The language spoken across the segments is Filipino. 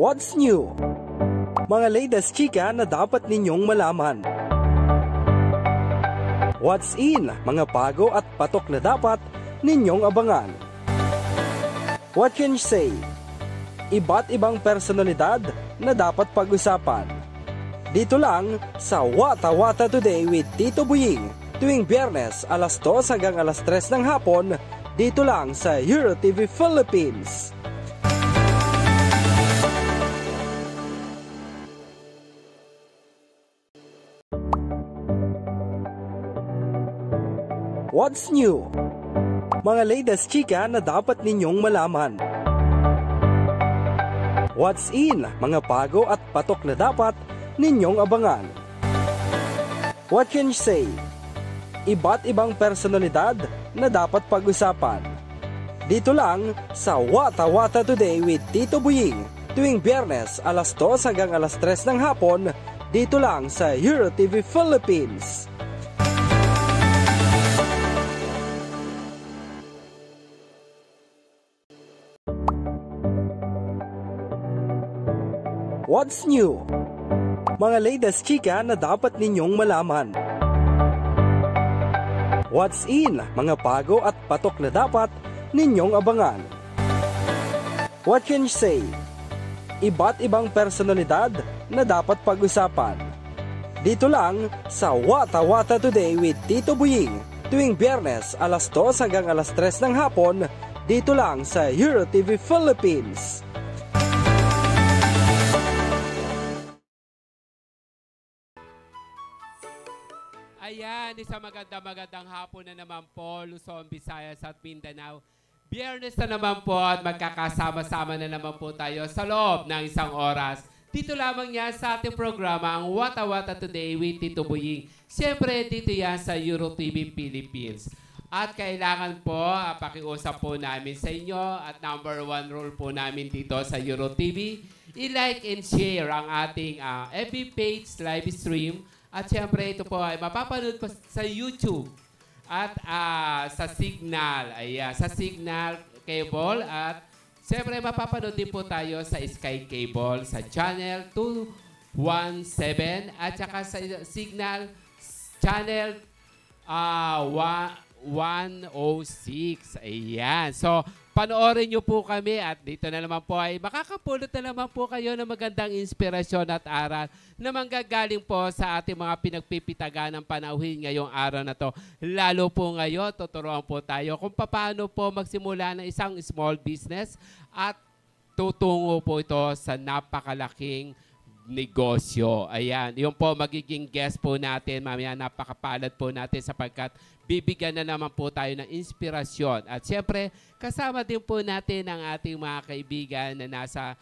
What's new? Mga latest chika na dapat ninyong malaman. What's in? Mga bago at patok na dapat ninyong abangan. What can you say? Iba't ibang personalidad na dapat pag-usapan. Dito lang sa Wata Wata Today with Tito Buying tuwing Biyernes alas 2 hanggang alas 3 ng hapon dito lang sa EuroTV Philippines. What's new? Mga latest chika na dapat ninyong malaman. What's in? Mga bago at patok na dapat ninyong abangan. What can you say? Iba't ibang personalidad na dapat pag-usapan. Dito lang sa Wata Wata Today with Tito Buying tuwing Biyernes alas 2 hanggang alas 3 ng hapon dito lang sa EuroTV Philippines. What's new? Mga latest chika na dapat ninyong malaman. What's in? Mga bago at patok na dapat ninyong abangan. What can you say? Iba't ibang personalidad na dapat pag-usapan. Dito lang sa Wata Wata Today with Tito Buying tuwing Biyernes alas 2 hanggang alas 3 ng hapon dito lang sa EuroTV Philippines. Ayan, isang magandang hapon na naman po, Luzon, Visayas at Mindanao. Biyernes na naman po at magkakasama-sama na naman po tayo sa loob ng isang oras. Dito lamang yan sa ating programa, ang Wata Wata Today with Tito Buying. Siyempre, dito yan sa EuroTV Philippines. At kailangan po, pakiusap po namin sa inyo at number 1 rule po namin dito sa EuroTV, i-like and share ang ating FB page live stream. At siyempre, ito po ay mapapanood po sa YouTube at sa Signal. Ayan, sa Signal Cable. At siyempre, mapapanood din po tayo sa Sky Cable sa channel 217 at saka sa Signal channel 106. Ayan. So, panoorin nyo po kami at dito na naman po ay makakapulot na naman po kayo ng magandang inspirasyon at aral na manggagaling po sa ating mga pinagpipitagan ng panauhin ngayong araw na to. Lalo po ngayon, tuturuan po tayo kung paano po magsimula ng isang small business at tutungo po ito sa napakalaking negosyo. Ayan, yung po magiging guest po natin. Mamaya napakapalad po natin sapagkat bibigyan na naman po tayo ng inspirasyon. At siyempre, kasama din po natin ang ating mga kaibigan na nasa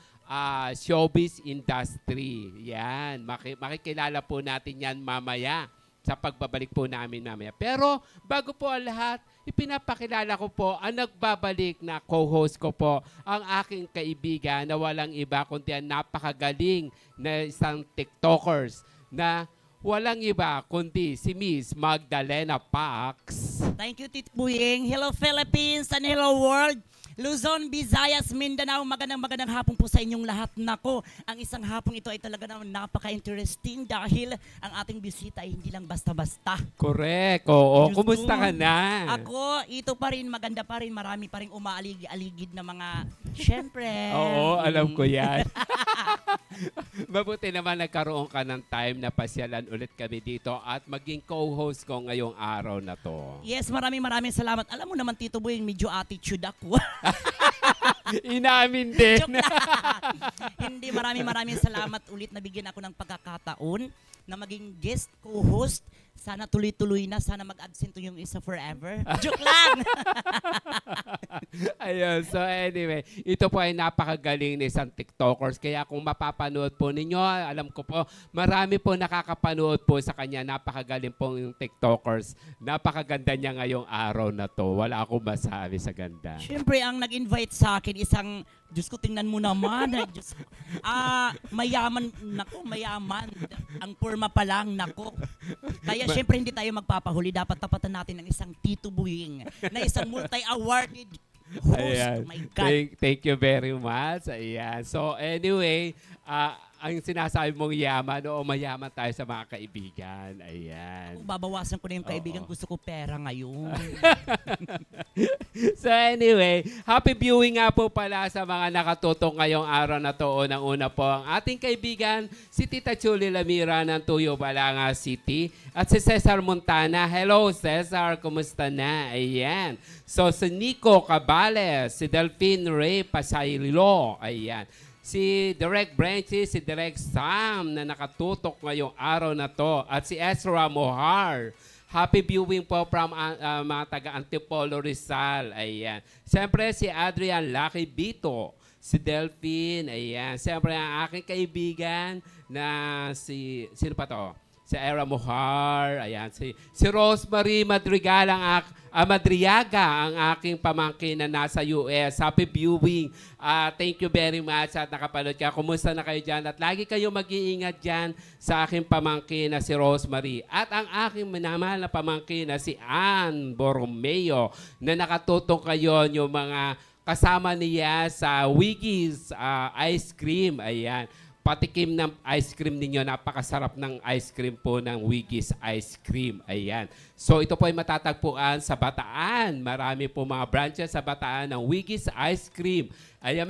showbiz industry. Yan, makikilala po natin yan mamaya sa pagbabalik po namin mamaya. Pero bago po ang lahat, ipinapakilala ko po ang nagbabalik na co-host ko po, ang aking kaibigan na walang iba kundi ang napakagaling na isang TikTokers na walang iba kundi si Miss Magdalena Pax. Thank you, Tito Buying. Hello, Philippines and hello, world. Luzon, Visayas, Mindanao, magandang hapon po sa inyong lahat. Nako, ang isang hapong ito ay talaga naman napaka-interesting dahil ang ating bisita ay hindi lang basta-basta. Correct. Oo. Kumusta ka na? Ako, ito pa rin, maganda pa rin, marami pa rin umaalig-aligid na mga, syempre. Oo, alam ko yan. Mabuti naman nagkaroon ka ng time na pasyalan ulit kami dito at maging co-host ko ngayong araw na to. Yes, maraming salamat. Alam mo naman, Tito Buying, medyo attitude ako. Inamin din. Hindi, maraming salamat ulit na bigyan ako ng pagkakataon na maging guest co-host. Sana tuloy-tuloy na. Sana mag-absent yung isa forever. Joke lang! Ayun. So anyway, ito po ay napakagaling na isang TikTokers. Kaya kung mapapanood po ninyo, alam ko po, marami po nakakapanood po sa kanya. Napakagaling po yung TikTokers. Napakaganda niya ngayong araw na to. Wala akong masabi sa ganda. Siyempre, ang nag-invite sa akin isang, Diyos ko, tingnan mo naman. Diyos ko. Mayaman. Nako, mayaman. Ang purma pa lang, nako. Kaya siyempre hindi tayo magpapahuli. Dapat tapatan natin ng isang Tito Buying na isang multi-awarded Host. Ayan. Oh my God. Thank you very much. Ayan. So anyway, ang sinasabi mong yaman o mayaman tayo sa mga kaibigan. Ayan. Babawasan ko na yung kaibigan. Oo. Gusto ko pera ngayon. So anyway, happy viewing nga po pala sa mga nakatutok ngayong araw na to. Unang-una po ang ating kaibigan, si Tita Julie Lamira ng Tuyo, Balanga City. At si Cesar Montana. Hello Cesar, kumusta na? Ayan. So si Nico Cabales, si Delphine Ray Pasaylo. Ayan. Si Direk Branches, si Direk Sam na nakatutok ngayong araw na to. At si Ezra Mohar. Happy viewing po from mga taga-Antipolo Rizal. Ayan. Siyempre si Adrian Lucky Bito. Si Delphine. Ayan. Siyempre ang aking kaibigan na sino pa to? Si Era Mohar. Ayan. Si Rosemary Madrigal Madriaga, ang aking pamangkin na nasa US. Happy viewing. Thank you very much at nakapanood ka. Kumusta na kayo dyan? At lagi kayo mag-iingat dyan sa aking pamangkin na si Rosemary. At ang aking minamahal na pamangkin na si Ann Borromeo na nakatutok kayo yung mga kasama niya sa Wiggy's Ice Cream. Ayan. Patikim ng ice cream ninyo. Napakasarap ng ice cream po ng Wiggy's Ice Cream. Ayan. So ito po ay matatagpuan sa Bataan. Marami po mga branches sa Bataan ng Wiggy's Ice Cream. Ayan.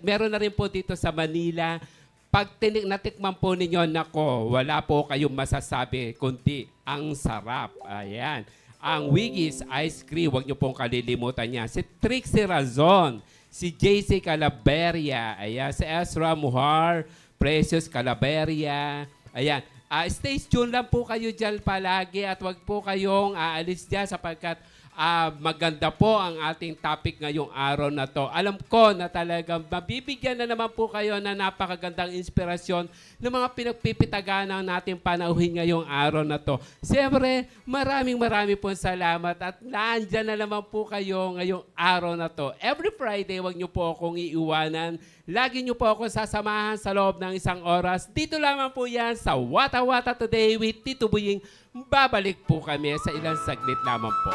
Meron na rin po dito sa Manila. Pag natikman po ninyo, nako, wala po kayong masasabi kundi ang sarap. Ayan. Ang Wiggy's Ice Cream, huwag nyo pong kalilimutan niya. Si Trixie Razon. Si JC Calaberia, ayan, si Ezra Muhar, Precious Calaberia, ayan. Stay tuned lang po kayo dyan palagi at wag po kayong aalis dyan sapagkat maganda po ang ating topic ngayong araw na to. Alam ko na talagang mabibigyan na naman po kayo na napakagandang inspirasyon ng mga pinagpipitaganang natin panauhin ngayong araw na to. Siyempre, maraming po salamat at naandyan na naman po kayo ngayong araw na to. Every Friday, wag niyo po akong iiwanan. Lagi niyo po ako sasamahan sa loob ng 1 oras. Dito lamang po yan sa Wata Wata Today with Tito Buying. Babalik po kami sa ilang saglit lamang po.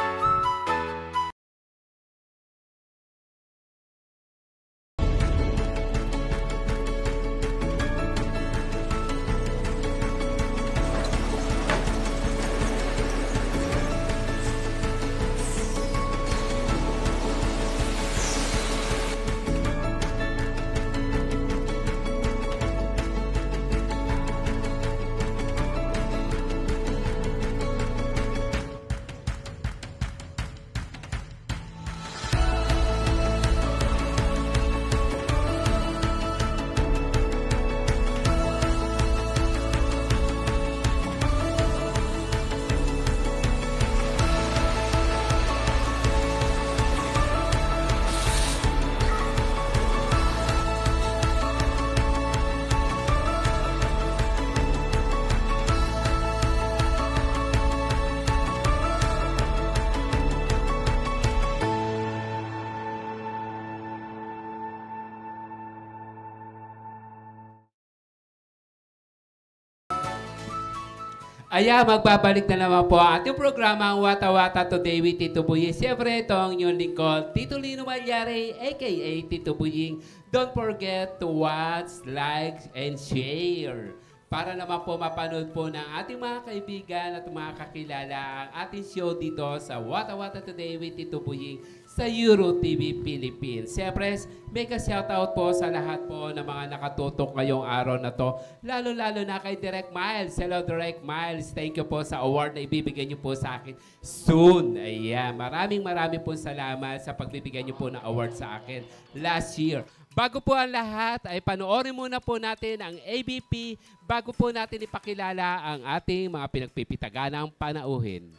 Ayan, magbabalik na naman po ang ating programa, ang Wata Wata Today with Tito Buying. Siyempre, ito ang inyong lingkod, Tito Lino Malyari, a.k.a. Tito Buying. Don't forget to watch, like, and share. Para naman po mapanood po ng ating mga kaibigan at mga kakilala ang ating show dito sa Wata Wata Today with Tito Buying sa Euro TV Philippines. Siyempre, mega shoutout po sa lahat po ng mga nakatutok ngayong araw na to. Lalo-lalo na kay Direk Miles. Hello, Direk Miles. Thank you po sa award na ibibigay niyo po sa akin soon. Ayan. Maraming po salamat sa pagbibigay niyo po ng award sa akin last year. Bago po ang lahat, ay panoorin muna po natin ang ABP bago po natin ipakilala ang ating mga pinagpipitaganang panauhin.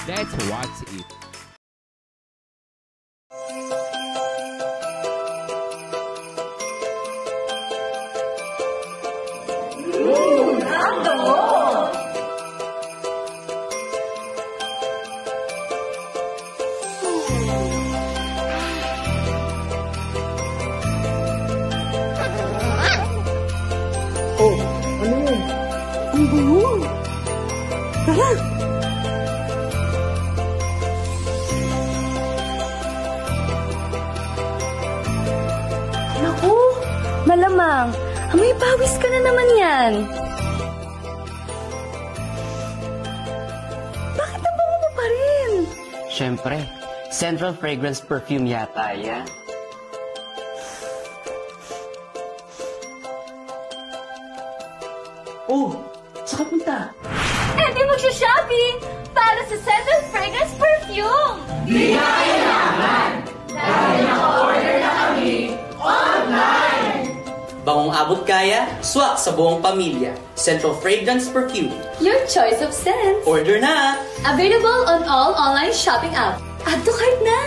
Let's watch it. Oh, ano yun? Ang gulo. Tara! lamang. May pawis ka na naman yan. Bakit ang bango mo pa rin? Siyempre, Central Fragrance Perfume yata yan. Oh, saan ka punta? Eh di magsha-shopping para sa Central Fragrance Perfume! Di na kailangan dahil naka-order na kami online! Bangong abot kaya, swak sa buong pamilya. Central Fragrance Perfume. Your choice of scents. Order na! Available on all online shopping apps. Add to cart na!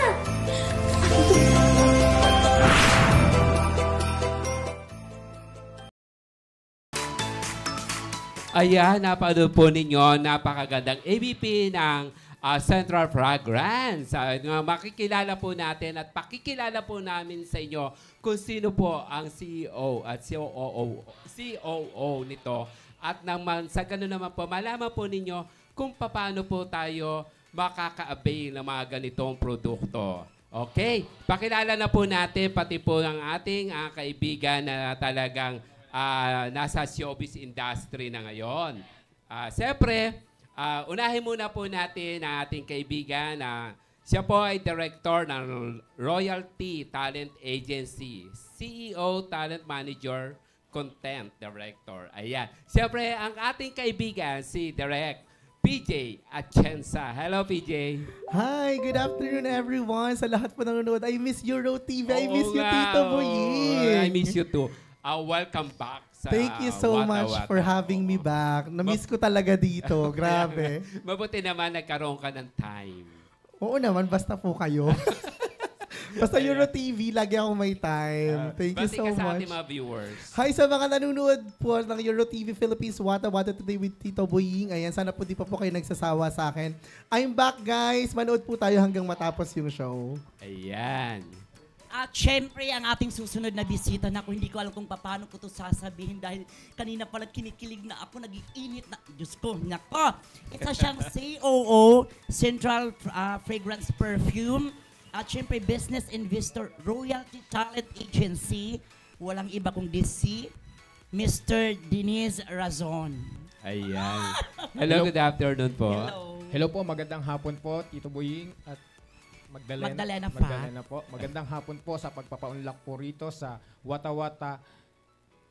Ayan, napanood po ninyo, napakagandang ABP ng Central Fragrance. Makikilala po natin at pakikilala po namin sa inyo kung sino po ang CEO at COO nito. At naman, sa gano'n naman po, malaman po ninyo kung paano po tayo makaka-avail ng mga ganitong produkto. Okay, pakilala na po natin pati po ang ating kaibigan na talagang nasa showbiz industry na ngayon. Siyempre, unahin muna po natin ang ating kaibigan na siya po ay director ng Royalty Talent Agency, CEO, Talent Manager, Content Director. Ayan. Siyempre, ang ating kaibigan, si Direk PJ Atienza. Hello, PJ. Hi, good afternoon everyone. Sa lahat po nanonood, I miss Euro TV. I miss you, nga, Tito Boying. I miss you too. Welcome back sa Thank you so Wata much Wata. for having me back. Na-miss ko talaga dito. Grabe. Mabuti naman nagkaroon ka ng time. Oo naman, basta po kayo. Basta Euro TV, lagi ako may time. Thank you so Bati ka sa much. ating mga viewers. Hi sa mga nanonood po ng Euro TV Philippines, Wata Wata Today with Tito Boying. Ayan, sana po di pa po kayo nagsasawa sa akin. I'm back, guys. Manood po tayo hanggang matapos yung show. Ayan. At syempre, ang ating susunod na bisita na hindi ko alam kung paano ko ito sasabihin dahil kanina pala kinikilig na ako, nag-iinit na. Diyos ko, nako. Isa siyang COO, Central Fragrance Perfume. At syempre, Business Investor, Royalty Talent Agency. Walang iba kundi si Mr. Denise Razon. Ayan. Hello, good afternoon po. Hello po, magandang hapon po, Tito Boying at Magdalena po. Magandang hapon po sa pagpapaunlak po rito sa Wata Wata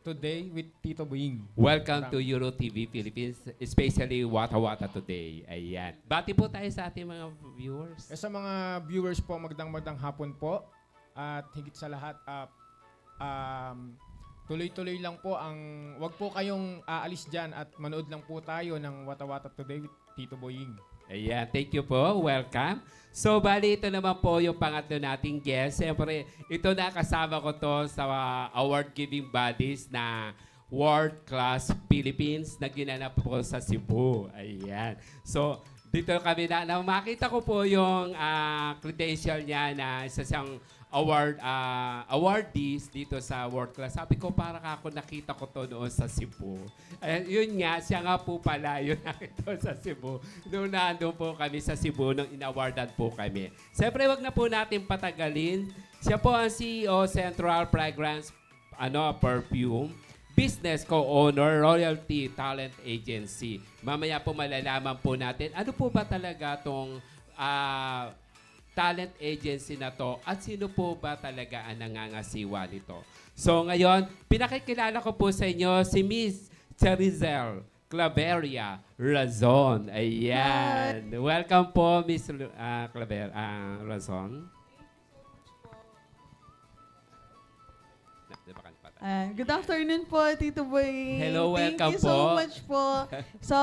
Today with Tito Boying. Welcome to Euro TV Philippines, especially Wata Wata Today. Ayan. Bati po tayo sa ating mga viewers. Sa mga viewers po, magandang hapon po. At higit sa lahat, tuloy-tuloy lang po wag po kayong aalis dyan at manood lang po tayo ng Wata Wata Today with Tito Boying. Ayan, thank you po. Welcome. So, bali, ito naman po yung pangatlo nating guest. Siyempre, ito na kasama ko to sa award-giving bodies na World Class Philippines na ginanap po sa Cebu. Ayan. So, dito kami na makita ko po yung credential niya na isa siyang awardees dito sa World Class. Sabi ko, para ako nakita ko to noon sa Cebu. Yun nga, siya nga po pala yun nakita sa Cebu. Noong nandun po kami sa Cebu, nung inawardan po kami. Siyempre, wag na po natin patagalin. Siya po ang CEO Central Fragrance Perfume, Business Co-Owner, Royalty Talent Agency. Mamaya po malalaman po natin, ano po ba talaga itong talent agency na to at sino po ba talaga ang nangangasiwa nito. So ngayon, pinakikilala ko po sa inyo si Miss Cherizel Claveria Razon. Ayan. Welcome po, Miss Razon. Good afternoon po, Tito Boy. Hello, welcome Thank you po. so much po sa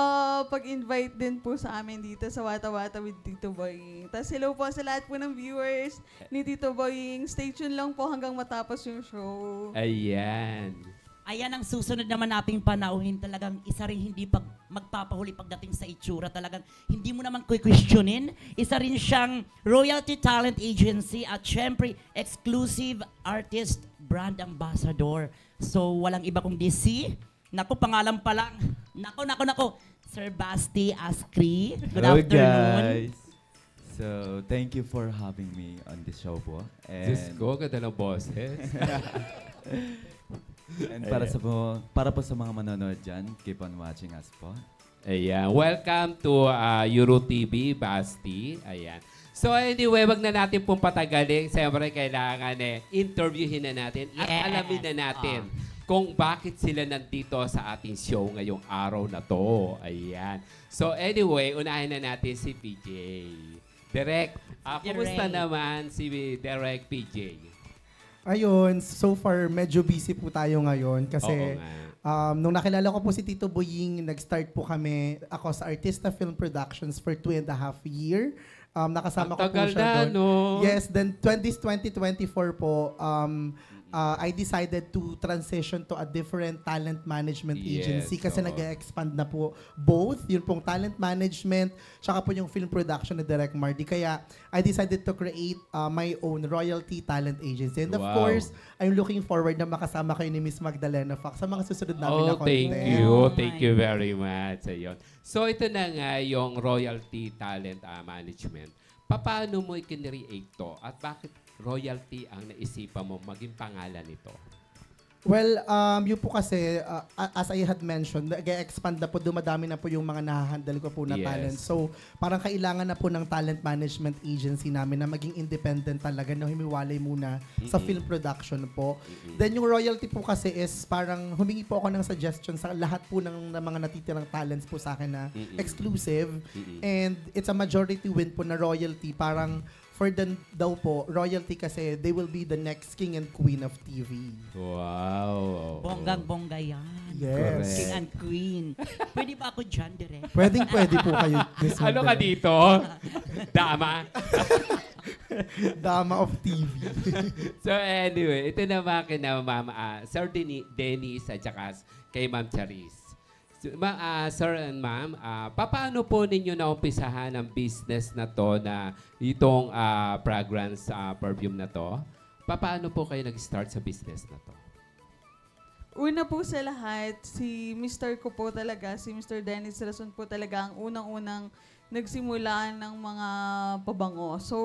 pag-invite din po sa amin dito sa Wata Wata with Tito Boy. Tapos hello po sa lahat po ng viewers ni Tito Boy. Stay tuned lang po hanggang matapos yung show. Ayan. Ayan ang susunod naman nating panauhin. Talagang isa rin hindi magpapahuli pagdating sa itsura. Talagang hindi mo naman questionin. Isa rin siyang Royalty Talent Agency at syempre exclusive artist brand ambassador. So walang iba kundi si, naku pangalan pa lang, naku, Sir Basti Askri. Good afternoon. Guys. So, thank you for having me on this show po. Diyos ko, ganda ng boses. And para po sa mga manonood dyan, keep on watching us po. Ayan. Welcome to Euro TV, Basti. Ayan. So anyway, wag na natin pong patagalin. Siyempre, kailangan interviewin na natin at alamin na natin kung bakit sila nandito sa ating show ngayong araw na to. Ayan. So anyway, unahin na natin si PJ. Direk, kumusta naman si Direk PJ? Ayun, so far medyo busy po tayo ngayon kasi nung nakilala ko po si Tito Boying, nag-start po kami ako sa Artista Film Productions for 2.5 years. Nakasama ko po siya doon. No? Yes, then 2024 po, I decided to transition to a different talent management agency kasi nag-expand na po both, yun pong talent management, tsaka po yung film production na Direct Mardy. Kaya I decided to create my own royalty talent agency. And of course, I'm looking forward na makasama kayo ni Miss Magdalena Fox sa mga susunod namin na content. Thank you. Thank you very much. Ayun. So ito na nga yung royalty talent management. Paano mo ikinreate to at bakit royalty ang naisipan mo maging pangalan nito? Well, yun po kasi, as I had mentioned, nag-expand na po, dumadami na po yung mga nahahandle ko po na talent. So, parang kailangan na po ng talent management agency namin na maging independent talaga, na humiwalay muna sa film production po. Then yung royalty po kasi is parang humingi po ako ng suggestion sa lahat po ng mga natitirang talents po sa akin na exclusive. And it's a majority win po na royalty. Parang for them daw po, royalty kasi they will be the next king and queen of TV. Wow. Bonggang-bongga yan. Yes. King and queen. Pwede ba ako dyan, direct? Pwede po kayo. Ano ka dito? Dama? Dama of TV. So anyway, ito naman kina Sir Dennis at saka kay Ma'am Charis. Sir and Ma'am, paano po ninyo naumpisahan ang business na to na itong fragrance perfume na to? Paano po kayo nag-start sa business na to? Una po sa lahat, si Mr. ko po talaga, si Mr. Dennis Rason po talaga ang unang-unang nagsimula ng mga pabango. So,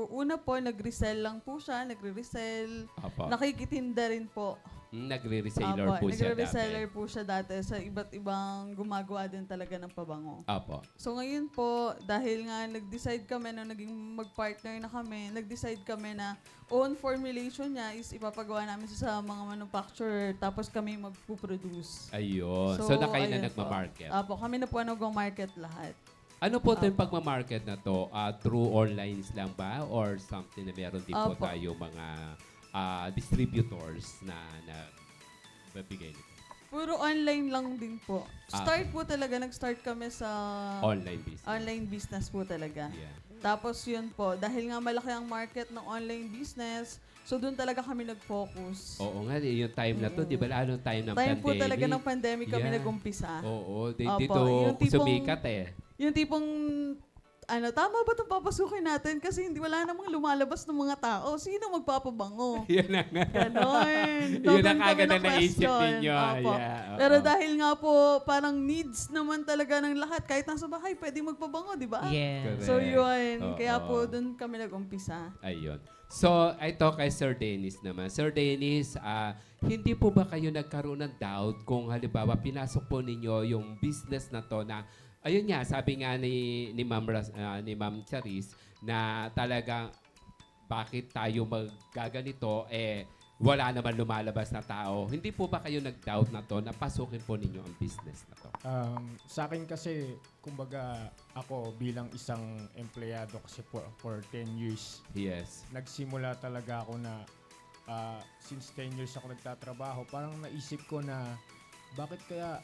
una po, nag-resell lang po siya, nagre-resell, nakikitinda rin po. Nagre-reseller po siya dati. Nagre-reseller po siya dati sa iba't ibang gumagawa din talaga ng pabango. Apo. So ngayon po, dahil nga nag-decide kami na naging mag-partner na kami, nag-decide kami na own formulation niya is ipapagawa namin sa mga manufacturer tapos kami magpo-produce. Ayun. So na kayo na nagma-market? Apo, kami na po nagma-market lahat. Ano po ito yung pagma-market na to? Through online lang ba? Or something na meron din po tayo mga distributors na babigay nito? Puro online lang din po. Start po talaga, nag-start kami sa online business. Online business po talaga. Yeah. Tapos yun po, dahil nga malaki ang market ng online business, so doon talaga kami nag-focus. Oo nga, yung time na to, di ba lalo time ng time pandemic? Po talaga ng pandemic kami nag-umpisa. Oo, dito sumikat Yung tipong tama ba itong papasukin natin? Kasi wala namang lumalabas ng mga tao. Sino magpapabango? Yun na nga. Ganon. Yun ang agad na naisip ninyo. Pero dahil nga po, parang needs naman talaga ng lahat. Kahit nasa bahay, pwede magpabango, di ba? Yes. So yun. Kaya po, dun kami nag-umpisa. Ayun. So, ito kay Sir Dennis naman. Sir Dennis, hindi po ba kayo nagkaroon ng doubt kung halimbawa pinasok po ninyo yung business na to na ayun nga, sabi nga ni Ma'am Charis na talagang bakit tayo maggaganito, wala naman lumalabas na tao. Hindi po ba kayo nag-doubt na to na pasukin po ninyo ang business na to? Sa akin kasi, kumbaga ako bilang isang empleyado kasi for 10 years. Yes. Nagsimula talaga ako na since 10 years ako nagtatrabaho, parang naisip ko na bakit kaya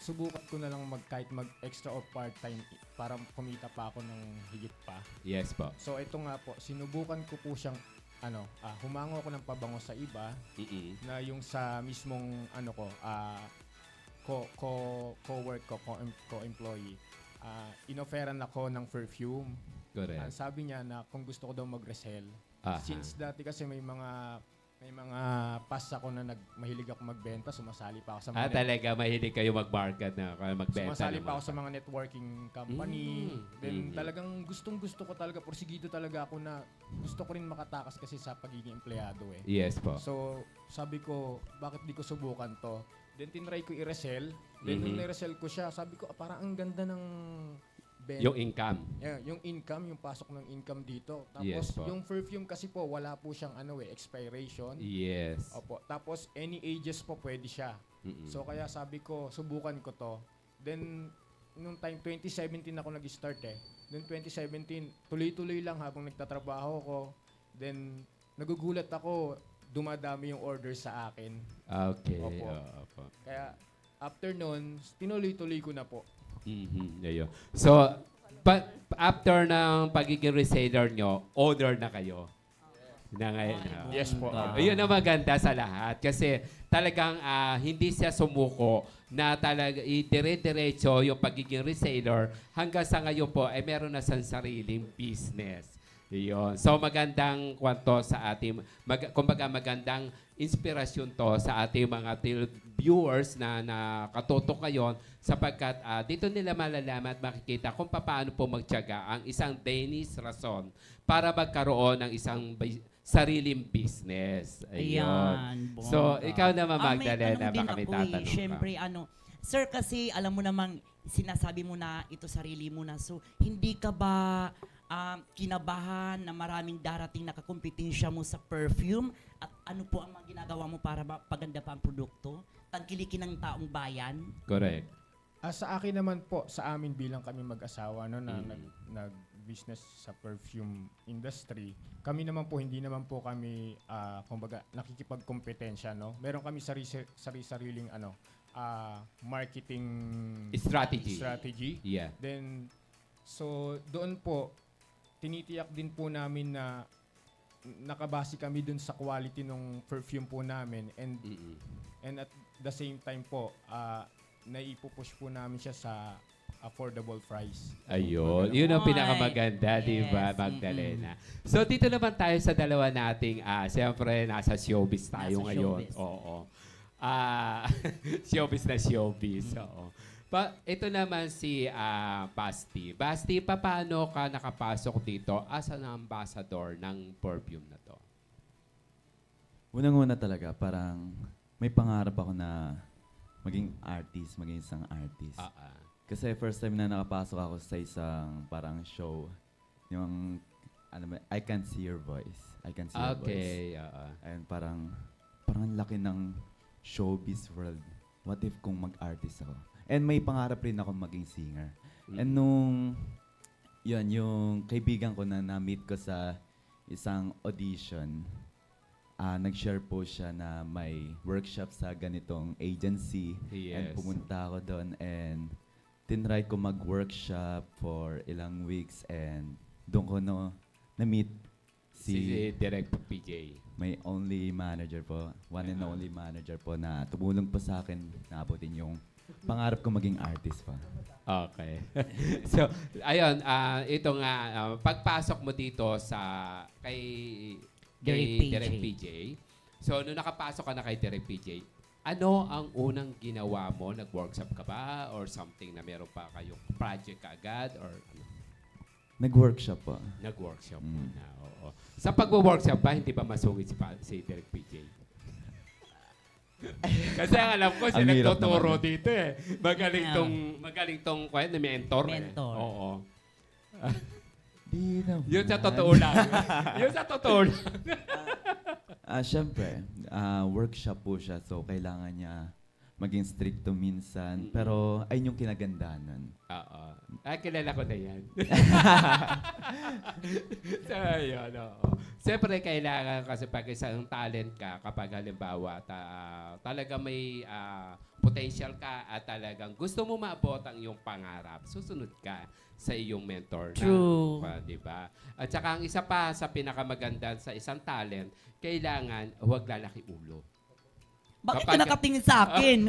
subukan ko na lang kahit mag-extra or part-time para kumita pa ako ng higit pa. Yes po. So ito nga po, sinubukan ko po siyang humango ako ng pabango sa iba na yung sa mismong co-work ko, co-employee. Inofferan ako ng perfume. Correct. Sabi niya na kung gusto ko daw mag-resell. Since dati kasi may mga May mga pass ako na mahilig ako magbenta, sumasali pa ako sa mga Talaga mahilig kayo mag-market na, magbenta. Sumasali pa ako sa mga networking company. Then talagang gustong-gusto ko talaga, porsigido talaga ako na gusto ko rin makatakas kasi sa pagiging empleyado eh. Yes po. So, sabi ko, bakit di ko subukan to? Then tinry ko i-resell. Then nung na-resell ko siya, sabi ko, parang ang ganda ng yung income. Yeah, yung income, yung pasok ng income dito. Tapos Yes po. yung perfume kasi po, wala po siyang expiration. Yes. Opo. Tapos any ages po pwede siya. So kaya sabi ko, subukan ko to. Then nung time 2017 ako nag-start eh. Then 2017, tuloy-tuloy lang habang nagtatrabaho ko. Then nagugulat ako, dumadami yung order sa akin. Okay. Opo. Opo. Kaya after nun, tinuloy-tuloy ko na po. Ayun. So, after ng pagiging reseller nyo, order na kayo. Na ngayon. Yes po. Yun ang maganda sa lahat. Kasi talagang hindi siya sumuko na talaga dire-diretso yung pagiging reseller hanggang sa ngayon po ay meron na siyang sariling business. Yun. So magandang kwento sa ating, kumbaga magandang inspirasyon to sa ating mga viewers na nakatutok ngayon sapagkat dito nila malalaman at makikita kung paano po magtiyaga ang isang Dennis Rason para magkaroon ng isang sariling business. Ayun. Ayan, So, ikaw naman Magdalena, may baka may tanong din tatanong ka. Siyempre, sir, kasi alam mo namang sinasabi mo na ito sarili mo na. So, hindi ka ba kinabahan na maraming darating na kakumpetensya mo sa perfume? At ano po ang mga ginagawa mo para paganda pa ang produkto? Tangkilikin ng taong bayan? Correct. Sa akin naman po, sa amin bilang kami mag-asawa na nag-business sa perfume industry, kami naman po, hindi naman po kami, kumbaga, nakikipagkompetensya, no? Meron kami sariling marketing strategy. Yeah. Then, so doon po, tinitiyak din po namin na nakabase kami dun sa quality ng perfume po namin and at the same time po, naipupush po namin siya sa affordable price. Ayun. Yun ang pinakamaganda, di ba, Magdalena? So, dito naman tayo sa dalawa nating, siyempre, nasa showbiz tayo ngayon. Showbiz. Oo. Showbiz. Oo. Ito naman si Basti. Basti, paano ka nakapasok dito as an ambassador ng perfume na to? Unang-una talaga, parang may pangarap ako na maging isang artist. Kasi first time na nakapasok ako sa isang parang show, yung I Can See Your Voice. I Can See Your Voice. And parang laki ng showbiz world. What if kung mag-artist ako? And may pangarap rin ako maging singer. And yung kaibigan ko na na-meet ko sa isang audition, nag-share po siya na may workshop sa ganitong agency. Yes. And pumunta ako doon and tinry ko mag-workshop for ilang weeks and doon ko na-meet si Direk PJ. May only manager po, one and only manager po na tumulong po sa akin na abutin yung pangarap ko maging artist pa. Okay. So, ayun, ito nga, pagpasok mo dito kay Direk PJ. So, nung nakapasok ka na kay Direk PJ, ano ang unang ginawa mo? Nag-workshop ka ba? Or something na meron pa kayong project ka agad? Or ano? Nag-workshop po. Nag-workshop muna, oo. Sa pag-workshop ba, hindi ba masungit si Direk PJ? Kasi ang alam ko, siya nagtuturo dito eh. Magaling tong mentor. Mentor. Oo. Di naman. Yun sa totoo lang. Siyempre, workshop po siya. So, kailangan niya maging stricto minsan. Pero, ayun yung kinagandahan nun. Oo. Kilala ko na yan. So, yun, oo. Siyempre, kailangan kasi pag isang talent ka, kapag halimbawa, talaga may potential ka at talagang gusto mo maabot ang iyong pangarap, susunod ka sa iyong mentor. True. Di ba? At saka ang isa pa sa pinakamaganda sa isang talent, kailangan huwag lalaki ulo. Bakit ka nakatingin sa akin?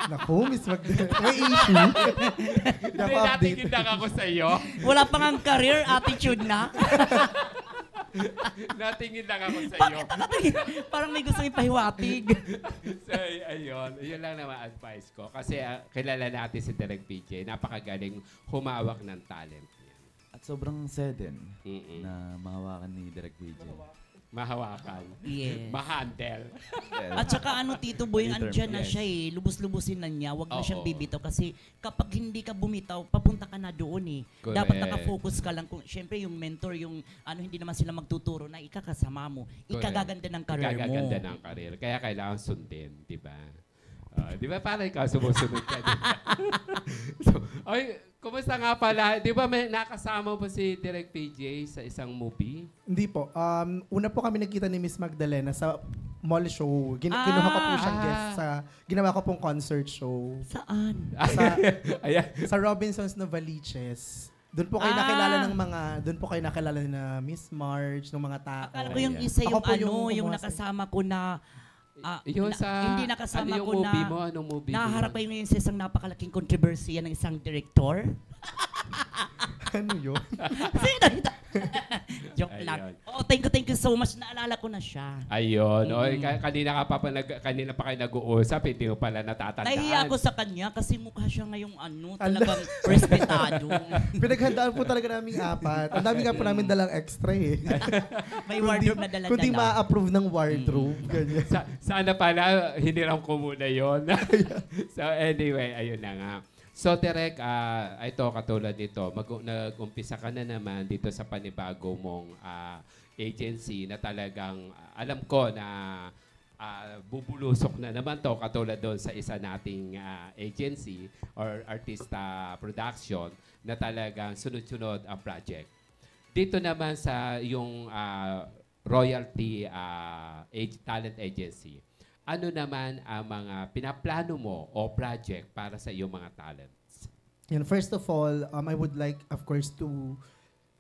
Naku, Miss Magdalena. May issue. Hindi, natingin lang ako sa iyo. Wala pang ang career attitude na. Natingin lang ako sa iyo. Parang may gusto ipahiwatig. So, ayun. Yun lang naman advice ko. Kasi kilala natin si Direk PJ. Napakagaling humawak ng talent niya. At sobrang sadden na mahawakan ni Direk PJ. Mahawakan. Yes. Mahandle. At saka Tito Boy, andyan na siya eh. Lubos-lubusin na niya. Huwag na siyang bibitaw. Kasi kapag hindi ka bumitaw, papunta ka na doon eh. Correct. Dapat nakafocus ka lang. Siyempre yung mentor, yung hindi naman sila magtuturo na ikakasama mo. Ikagaganda ng karir mo. Ikagaganda ng karir. Kaya kailangan sundin, di ba? Di ba parang ikaw sumusunod ka? So, kumusta nga pala? Di ba may nakasama po si Direk PJ sa isang movie? Hindi po. Una po kami nagkita ni Miss Magdalena sa mall show. Kinuha ko po siyang guest sa ginawa ko pong concert show. Saan? Sa Robinsons Novaliches. Doon po kayo nakilala ng doon po kayo nakilala na Miss Marge, ng mga tao. Akala ko yung isa yung nakasama ko na hindi nakasama ko na Anong movie naharap kayo ngayon sa isang napakalaking kontrobersiya ng isang direktor. Ano yun? Sino ito? Joke lang. Thank you so much. Naalala ko na siya. Ayun. Kanina pa kayo nag-uusap, hindi mo pala natatandaan. Nahiya ako sa kanya kasi mukha siya ngayong talagang respetado. Pinaghandaan po talaga namin 4. Ang dami nga po namin dalang extra eh. May wardrobe na dala-dala. Kundi ma-approve ng wardrobe. Ganyan. Sana pala, hiniram ko muna yun. So anyway, ayun na nga. So, Direk, ito katulad nito, nag-umpisa ka na naman dito sa panibago mong agency na talagang alam ko na bubulusok na naman to katulad doon sa isa nating agency or artista production na talagang sunod-sunod ang project. Dito naman sa yung royalty talent agency, ano naman ang mga pinaplano mo o project para sa iyong mga talents? And first of all, I would like, of course, to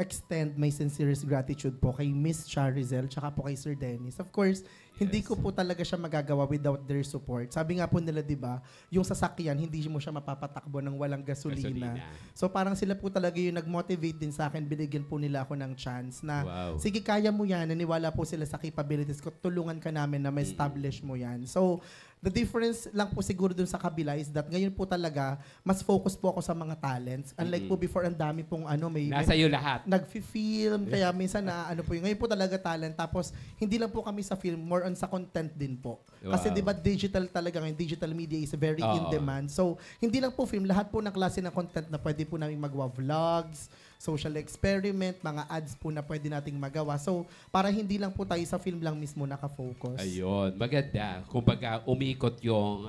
extend my sincerest gratitude po kay Miss Charizel tsaka po kay Sir Dennis. Of course, hindi ko po talaga siya magagawa without their support. Sabi nga po nila, di ba, yung sasakyan, hindi mo siya mapapatakbo ng walang gasolina. So parang sila po talaga yung nag-motivate din sa akin, binigyan po nila ako ng chance na, sige, kaya mo yan, naniwala po sila sa capabilities ko, tulungan ka namin na ma-establish mo yan. So, the difference lang po siguro dun sa kabila is that ngayon po talaga, mas focus po ako sa mga talents. Unlike po before, ang dami pong nasa iyo lahat. Nag-film, kaya minsan po yun. Ngayon po talaga talent. Tapos, hindi lang po kami sa film, more on sa content din po. Kasi di ba digital talaga ngayon, digital media is very in demand. So, hindi lang po film, lahat po ng klase ng content na pwede po namin magwa-vlogs, social experiment, mga ads po na pwede nating magawa. So, para hindi lang po tayo sa film lang mismo nakafocus. Ayun, maganda. Kumbaga, umikot yung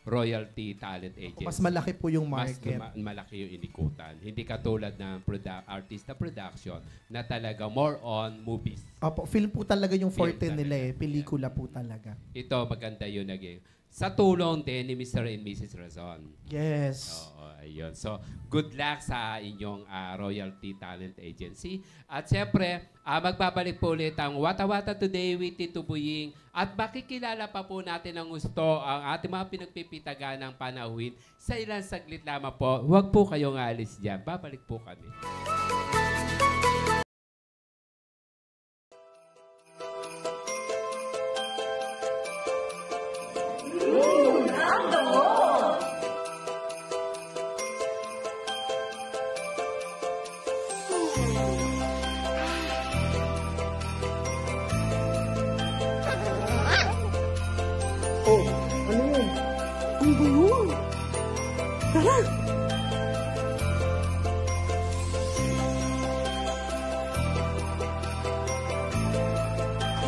royalty talent agency. Mas malaki po yung market. Mas malaki yung inikutan. Hindi katulad ng artista production na talaga more on movies. Opo, film po talaga yung forte nila eh. Pelikula po talaga. Ito, maganda yun naging. Sa tulong din ni Mr. and Mrs. Razon. Yes. Ayun. So, good luck sa inyong Royalty Talent Agency. At siyempre, magbabalik po ulit ang Wata Wata Today with Tito Boying. At makikilala pa po natin ng gusto ang ating mga pinagpipitaga ng panahon sa ilang saglit lamang po. Huwag po kayong alis dyan. Babalik po kami.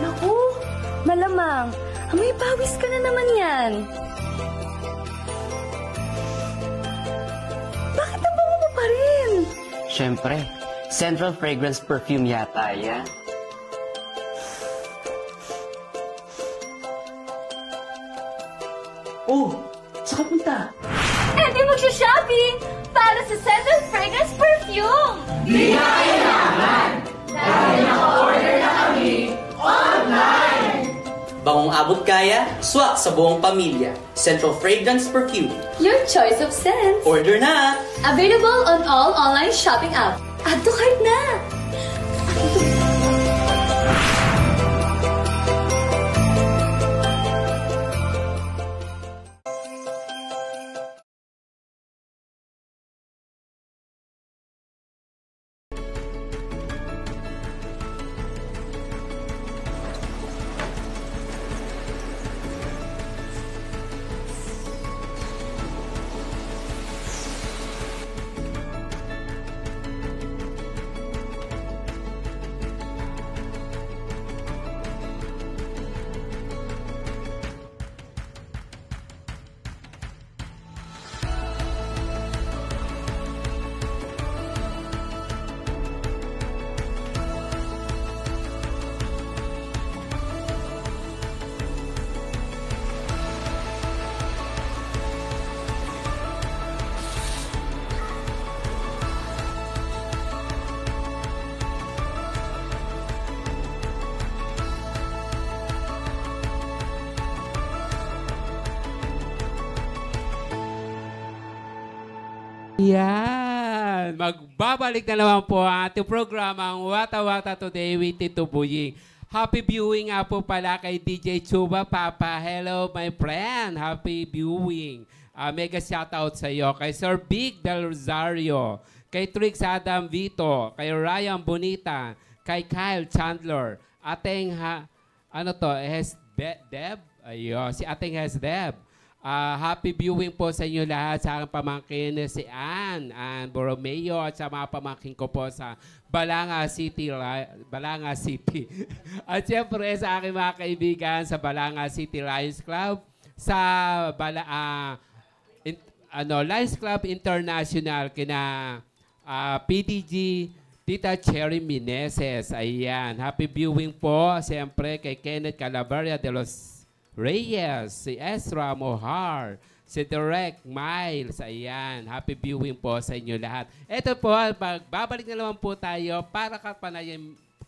Naku, malamang. May pawis ka na naman yan. Bakit ang bango mo pa rin? Siyempre, Central Fragrance Perfume yata yan. Oh, saan ka punta? Di magsha-shopping para sa Central Fragrance Perfume! Di na kailangan! Dahil naka-order na kami online! Bangong abot kaya, swak sa buong pamilya. Central Fragrance Perfume. Your choice of scents. Order na! Available on all online shopping apps. Add to cart na! Yan. Magbabalik na naman po ang ating programang Wata Wata Today with Tito Boying. Happy viewing nga po pala kay DJ Chuba Papa. Hello, my friend. Happy viewing. Mega shoutout sa iyo. Kay Sir Big Del Rosario. Kay Trix Adam Vito. Kay Ryan Bonita. Kay Kyle Chandler. Ating, Deb? Ayun, si Ating Deb. Happy viewing po sa inyo lahat sa aking pamangkin si Ann Borromeo at sa mga pamangkin ko po sa Balanga City. At siyempre sa aking mga kaibigan sa Balanga City Lions Club, sa Lions Club International, kina PDG, Tita Cherry Meneses. Ayan, happy viewing po siyempre kay Kenneth Calaveria de los Reyes, si Ezra Mohar, si Direct Miles. Ayan, happy viewing po sa inyo lahat. Ito po, babalik na naman po tayo para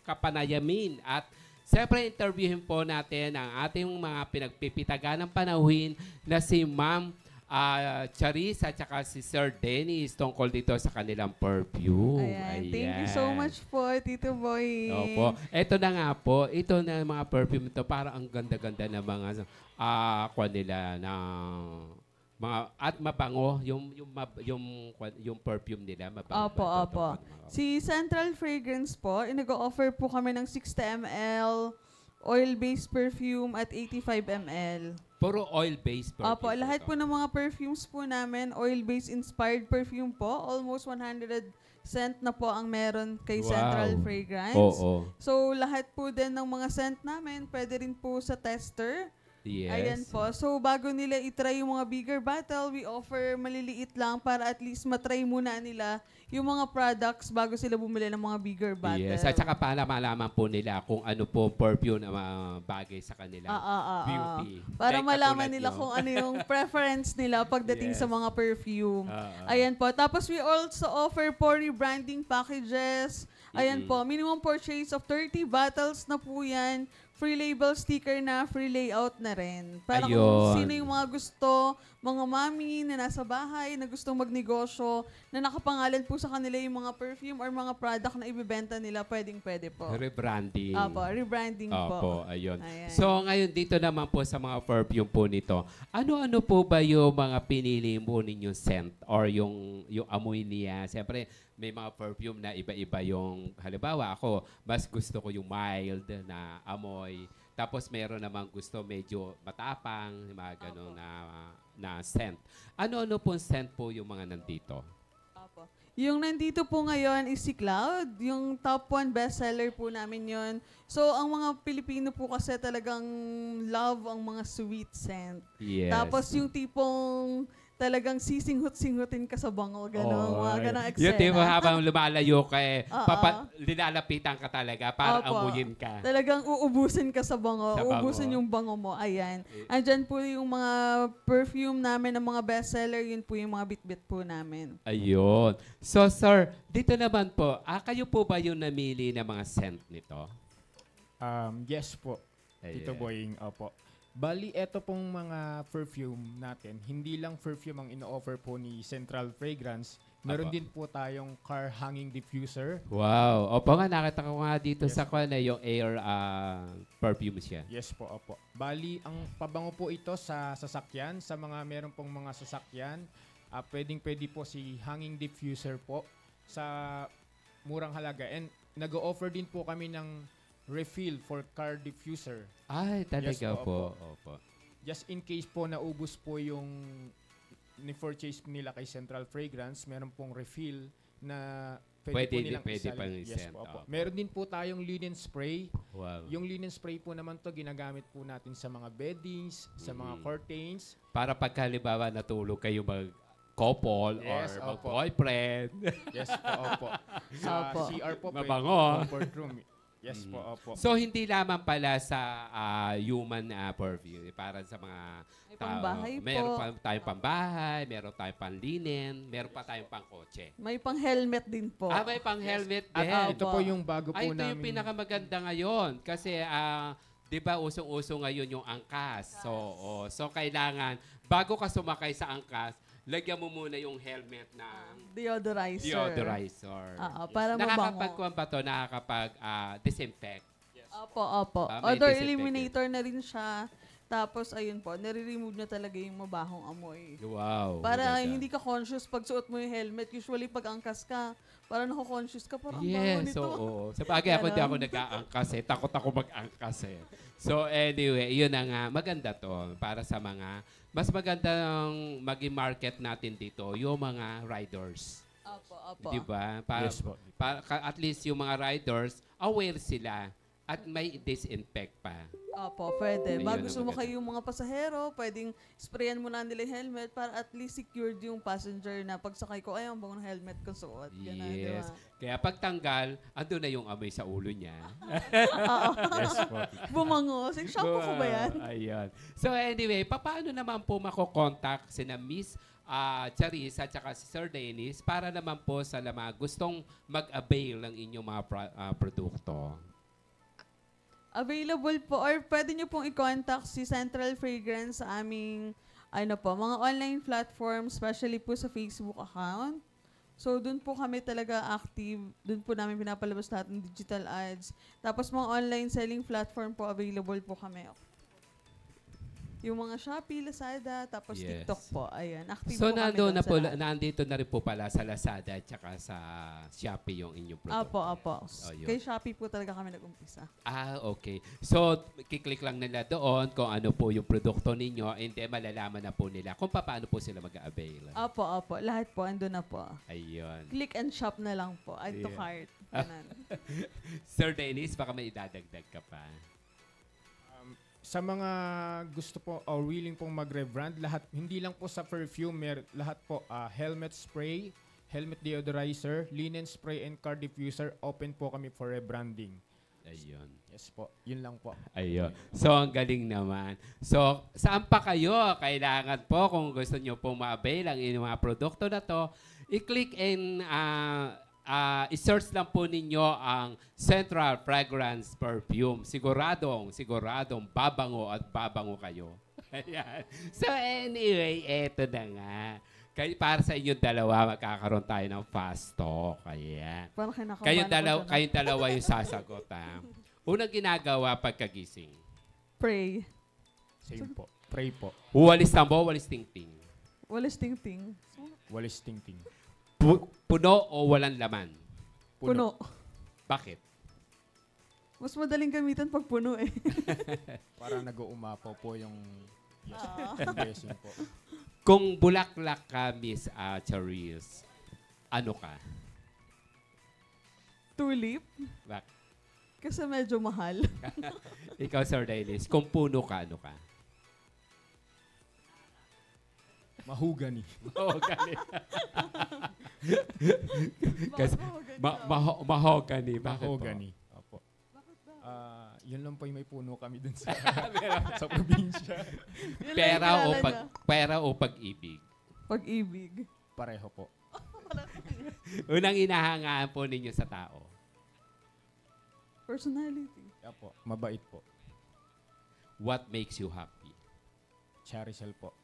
kapanayamin at siyempre interviewin po natin ang ating mga pinagpipitagan ng panahon na si Ma'am Charis at saka si Sir Dennis tungkol dito sa kanilang perfume. Ayan. Thank you so much po, Tito Boy. Opo. Ito na nga po. Ito na mga perfume ito. Para ang ganda-ganda na mga nila na mga at mabango yung perfume nila mabango. Opo. Si Central Fragrance po, nag-offer po kami ng 60 ml oil-based perfume at 85 ml. Puro oil-based perfume. Opo, lahat po ng mga perfumes po namin, oil-based inspired perfume po. Almost 100 scent na po ang meron kay Central Fragrance. Oo. So, lahat po din ng mga scent namin, pwede rin po sa tester. Yes. Ayan po. So, bago nila itry yung mga bigger bottle, we offer maliliit lang para at least matry muna nila yung mga products bago sila bumili ng mga bigger bottle. Yes. At saka para malaman po nila kung ano po perfume na bagay sa kanila. Beauty. Para Like malaman nila kung ano yung preference nila pagdating sa mga perfume. Ayan po. Tapos we also offer po rebranding packages. Ayan po. Minimum purchase of 30 bottles na po yan. Free label sticker na, free layout na rin. Para kung sino yung mga gusto, mga mami na nasa bahay, na gustong magnegosyo, na nakapangalan po sa kanila yung mga perfume or mga product na ibibenta nila, pwedeng-pwede po. Rebranding. Opo, rebranding po. Opo, ayun. So, ngayon dito naman po sa mga perfume po nito, ano-ano po ba yung mga pinili mo ninyong scent or yung amoy niya? Siyempre, may mga perfume na iba-iba yung, halimbawa ako, mas gusto ko yung mild na amoy. Tapos meron namang gusto medyo matapang, mga ganun na scent. Ano-ano pong scent po yung mga nandito? Opo. Yung nandito po ngayon is si Cloud. Yung top 1 bestseller po namin yon. So, ang mga Pilipino po kasi talagang love ang mga sweet scent. Yes. Tapos yung tipong talagang sisinghut-singhutin ka sa bango, gano'n, mga gano'ng eksena. Yung tipo habang lumalayo ka lilalapitan ka talaga para amuyin ka. Talagang uubusin ka sa bango, uubusin yung bango mo, ayan. Andyan po yung mga perfume namin, ng mga bestseller, yun po yung mga bit-bit po namin. Ayun. So, sir, dito naman po, kayo po ba yung namili ng mga scent nito? Yes po, Tito Boying, opo. Bali, eto pong mga perfume natin, hindi lang perfume ang ino-offer po ni Central Fragrance. Meron din po tayong car hanging diffuser. Wow. Opo nga, nakita ko nga dito sa yung air perfume siya. Yes po, opo. Bali, ang pabango po ito sa sasakyan, sa mga meron pong mga sasakyan. Pwedeng-pwede po si hanging diffuser po sa murang halaga. And nag-o-offer din po kami ng refill for car diffuser. Ay, talaga yes, po. Opo. Just in case po naubos po yung ni-purchase nila kay Central Fragrance, meron pong refill na pwede po nilang isalin. Yes po, opo. Meron din po tayong linen spray. Wow. Yung linen spray po naman to ginagamit po natin sa mga beddings, sa mga curtains. Para pagkalibawa natulog kayo couple or mag-boyfriend. Yes po, opo. Sa CR po, mabango. Comfort room. Yes po, opo. So, hindi lamang pala sa human perfume. Para sa mga pangbahay po. Meron pa tayong pambahay, meron tayong panlinen, meron pa tayong pangkotse. May pang-helmet din po. May pang-helmet din. At ito po yung bago po namin. Ito yung pinakamaganda ngayon. Kasi, di ba, usong-uso ngayon yung angkas. So kailangan, bago ka sumakay sa angkas, lagyan mo muna yung helmet ng Deodorizer. Yes. Para mabango. Nakakapag-kuwan ba to? Nakakapag-disinfect. Opo. May Odor disinfectant. eliminator na rin siya. Tapos, ayun po, nare-remove na talaga yung mabahong amoy. Wow. Para maganda. hindi ka conscious pag suot mo yung helmet. Usually, pag angkas ka, parang nako-conscious ka, parang bango Yes, nito. oo. Sa bagay ako, hindi ako nag-aangkas eh. Takot ako mag-angkas eh. So anyway, yun na nga. Maganda to para sa mga, mas magandang maging market natin dito, yung mga riders. Opo. Di ba? Yes po. At least yung mga riders, aware sila at may disinfect pa. Opo, pwede. Ayun Bago ang sumakay yung mga pasahero, pwedeng sprayan mo na nila yung helmet para at least secured yung passenger na pagsakay ko, ay, ang bangong helmet ko suot. Ganun, Yes. diba? Kaya pagtanggal, andun na yung amoy sa ulo niya. Yes po. Bumangos. Shampoo ko ba yan? Ayun. So anyway, paano naman po makokontakt sina Miss Charisse at saka si Sir Dennis para naman po sa mga gustong mag-avail ng inyong mga produkto? Available po or pwede nyo pong i-contact si Central Fragrance sa aming mga online platform, especially po sa Facebook account. So, dun po kami talaga active. Dun po namin pinapalabas lahat ng digital ads. Tapos, mga online selling platform po, available po kami. Yung mga Shopee, Lazada, tapos Yes. TikTok po. Ayan, active So po kami doon sa lahat. nandito na rin po pala sa Lazada at saka sa Shopee yung inyong produkto. Apo. Yun. Kay Shopee po talaga kami nag-umpisa. Okay. So, kiklik lang nila doon kung ano po yung produkto ninyo and then malalaman na po nila kung paano po sila mag-avail. Apo. Lahat po, andun na po. Ayun. Click and shop na lang po. Add to Yeah. cart. Ganun. Sir Dennis, baka may idadagdag ka pa. Sa mga gusto po or willing pong mag-rebrand, lahat, hindi lang po sa perfume, lahat po, helmet spray, helmet deodorizer, linen spray, and car diffuser, open po kami for rebranding. Ayun. Yes po, yun lang po. Ayun. So, ang galing naman. So, saan pa kayo? Kailangan po, kung gusto nyo pong ma-avail ang inyong mga produkto na to, i-click and i-search lang po ninyo ang Central Fragrance Perfume. Siguradong babango at babango kayo. Ayan. So anyway, eto na nga. Para sa inyong dalawa, magkakaroon tayo ng fast talk. Ayan. Kayong dalawa yung sasagot. Unang ginagawa pagkagising. Pray. Same po. Pray po. Walis tambo, walis tingting. Walis tingting. Walis tingting. Puno o walang laman? Puno. Bakit? Mas madaling gamitan pag puno eh. Para nag-uumapaw po yung blessing po. Kung bulaklak ka, Miss Charisse, ano ka? Tulip. Bak? Kasi medyo mahal. Ikaw, Sir Dennis, kung puno ka, ano ka? Mahugani. Mahogany. Kasi mahogany. Bakit Mahogany. Opo. Yun lang po yung may puno kami dun sa sa probinsya. Pera o pag-ibig? Pag-ibig. Pareho po. Unang inahangaan po ninyo sa tao? Personality. Opo. Mabait po. What makes you happy? Charicel po.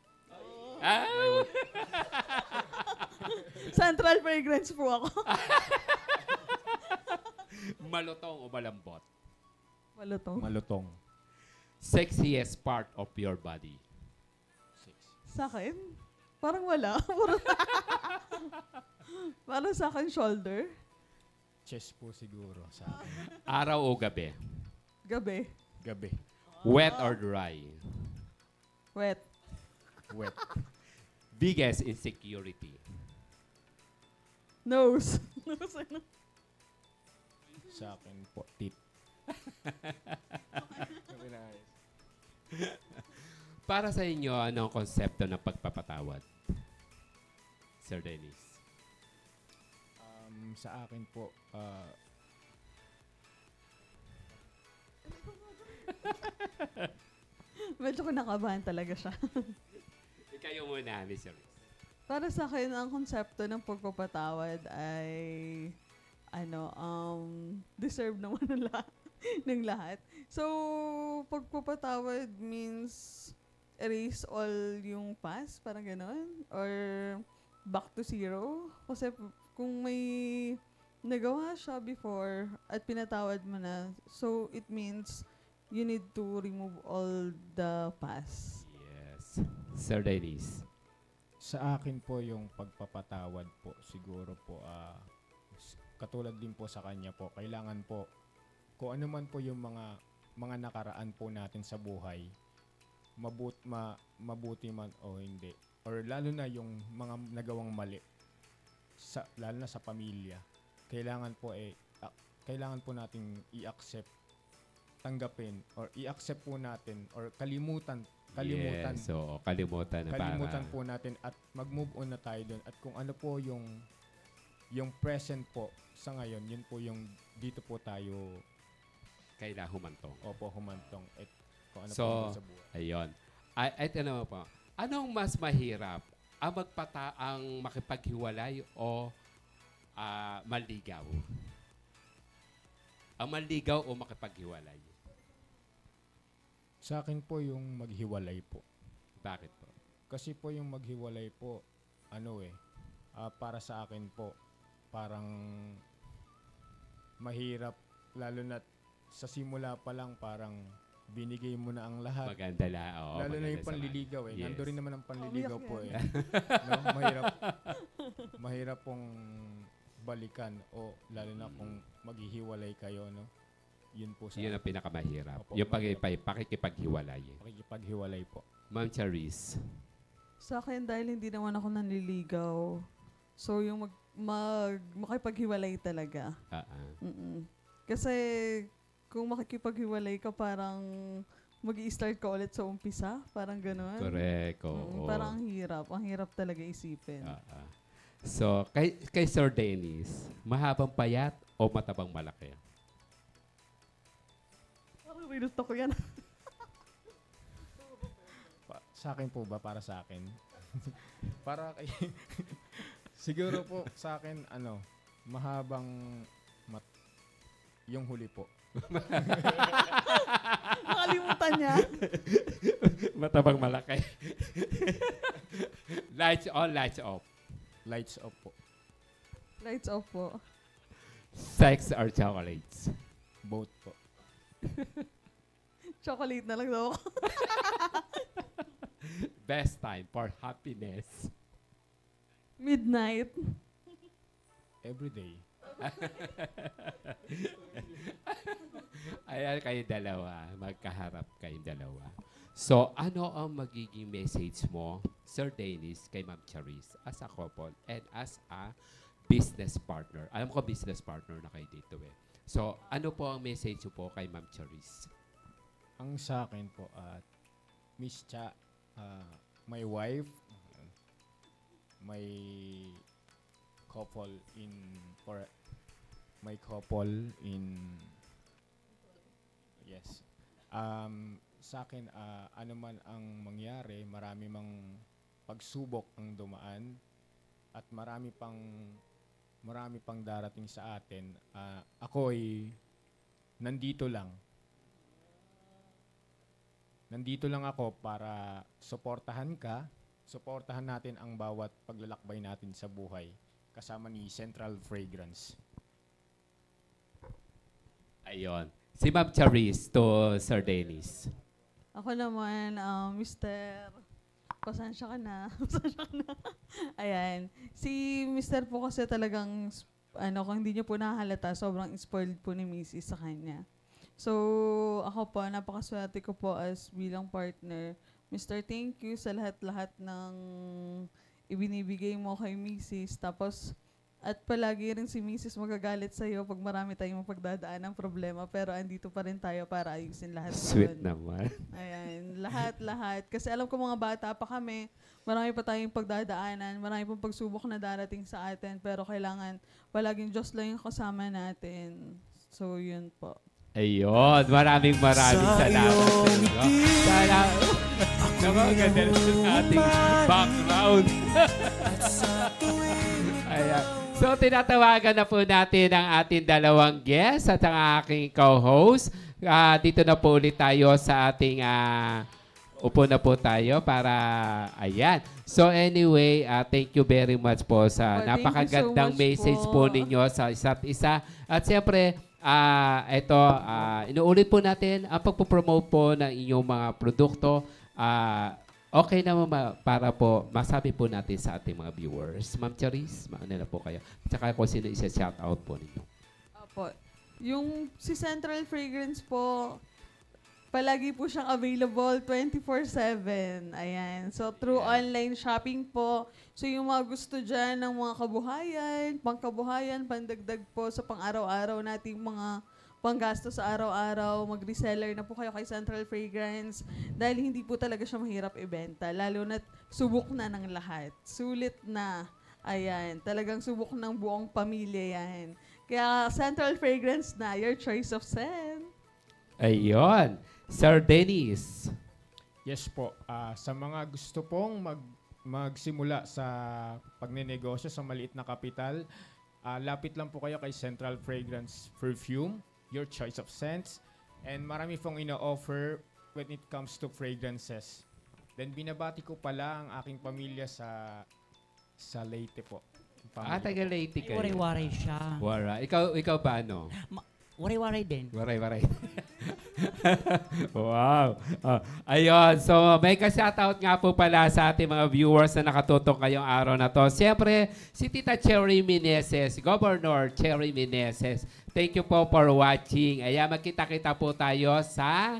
Central Fragrance po ako. Malutong o malambot? Malutong. Sexiest part of your body? Sa akin? Parang wala. Parang sa akin, shoulder. Chest po siguro sa akin. Araw o gabi? Gabi. Gabi. Wet or dry? Wet. Wet. Biggest insecurity? Nose. Sa akin po, tip. Para sa inyo, ano ang konsepto ng pagpapatawad? Sir Dennis. Sa akin po, Medyo kinakabahan talaga siya. Ikayo muna, Miss Charisse. Para sa akin, ang konsepto ng pagpapatawad ay deserve naman ng lahat. So, pagpapatawad means erase all yung past, parang gano'n? Or back to zero? Kasi kung may nagawa siya before at pinatawad mo na, so it means you need to remove all the past. Yes. Sir Dennis. Sa akin po yung pagpapatawad po, siguro po, katulad din po sa kanya po, kailangan po, kung ano man po yung mga nakaraan po natin sa buhay, mabuti man o hindi, or lalo na yung mga nagawang mali, lalo na sa pamilya, kailangan po nating i-accept, tanggapin, or i-accept po natin, or kalimutan. Yes, so kalimutan na kalimutan po natin at mag-move on na tayo doon. At kung ano po yung present po sa ngayon, yun po yung dito po tayo kailangan humantong. Opo, humantong. At kung ano so, po sa buhay. Ayun. Ito naman po. Anong mas mahirap? Ang makipaghiwalay o maligaw? Ang maligaw o makipaghiwalay? Sa akin po yung maghiwalay po. Bakit po? Kasi po yung maghiwalay po, para sa akin po, parang mahirap, lalo na sa simula pa lang parang binigay mo na ang lahat. Maganda la. Oo, lalo na yung sa panliligaw eh. Yes. Nandun rin naman ang panliligaw po eh. No? Mahirap pong balikan o lalo na kung maghihiwalay kayo, no? Yun po sa yun ang pinakamahirap. Opo, yung pakikipaghiwalay. Pakikipaghiwalay po. Ma'am Charis. Sa akin, dahil hindi naman ako nanliligaw, so yung makipaghiwalay talaga. Kasi kung makikipaghiwalay ka, parang mag-i-start ka ulit sa umpisa. Parang gano'n. Correct. Parang ang hirap. Ang hirap talaga isipin. So, kay Sir Dennis, mahabang payat o matabang malaki? Gusto ko yan. Sa akin po ba? Para sa akin? Para kay... Siguro po sa akin, mahabang yung huli po. Nakalimutan niya. Matabang malaki. Lights on, lights off. Lights off po. Lights off po. Sex or chocolates? Both po. Chocolate na lang daw. Best time for happiness? Midnight. Every day. Ayan kayo dalawa. Magkaharap kayong dalawa. So, ano ang magiging message mo, Sir Dennis, kay Ma'am Charis as a couple and as a business partner? Alam ko business partner na kayo dito eh. So, ano po ang message po kay Ma'am Charis? Ang sa akin po, Miss Cha, my wife, my couple yes. Sa akin, ano man ang mangyari, marami mang pagsubok ang dumaan at marami pang darating sa atin. Ako'y nandito lang. Nandito lang ako para suportahan natin ang bawat paglalakbay natin sa buhay kasama ni Central Fragrance. Ayon. Si Ma'am Charis to Sir Dennis. Ako naman, Mr. Pasensya ka na. Ayan. Si Mr. po kasi talagang, kung hindi niyo po nahalata, sobrang spoiled po ni Mrs. sa kanya. So, ako po, napakaswerte ko po as bilang partner. Mr. Thank you sa lahat-lahat ng ibinibigay mo kay Mrs. Tapos, at palagi rin si Mrs. magagalit sa'yo pag marami tayong pagdadaan ng problema. Pero andito pa rin tayo para ayusin lahat. Sweet naman. Ayan, lahat. Kasi alam ko mga bata pa kami, marami pa tayong pagdadaanan, marami pang pagsubok na darating sa atin. Pero kailangan, palaging Diyos lang yung kasama natin. So, yun po. Ayun, maraming salamat sa inyo. Ganda na ating background. Ayan. So, tinatawagan na po natin ang ating dalawang guests at ang aking co-host. Dito na po ulit tayo sa ating upo na po tayo para, ayan. So anyway, thank you very much po sa napakagandang message po ninyo sa isa't isa. At siyempre, inuulit po natin ang pagpo-promote po ng inyong mga produkto. Okay naman para po masabi po natin sa ating mga viewers. Ma'am Charis, maano na po kayo. Tsaka kung sino isa-shoutout po ninyo. Opo. Yung si Central Fragrance po, palagi po siyang available 24/7. Ayan. So, through online shopping po. So, yung mga gusto dyan ng mga kabuhayan, pangkabuhayan, pandagdag po sa pang-araw-araw nating mga panggasto sa araw-araw, mag-reseller na po kayo kay Central Fragrance dahil hindi po talaga siya mahirap ibenta. Lalo na subok na ng lahat. Sulit na. Ayan. Talagang subok ng buong pamilya yan. Kaya Central Fragrance na, your choice of scent. Ayun. Sir Dennis. Yes po. Sa mga gusto pong magsimula sa pagnenegosyo sa maliit na kapital, lapit lang po kayo kay Central Fragrance Perfume, your choice of scents. And marami pong ino-offer when it comes to fragrances. Then binabati ko pala ang aking pamilya sa Leyte po. Taga Leyte kayo. Waray-waray siya. Wara. Ikaw ba ano? Waray-waray din. Waray-waray. Wow. Ayun. So, may ka-shoutout nga po pala sa ating mga viewers na nakatutok ngayong araw na to. Siyempre, si Tita Cherry Meneses, Governor Cherry Meneses. Thank you po for watching. Ayan, magkita-kita po tayo sa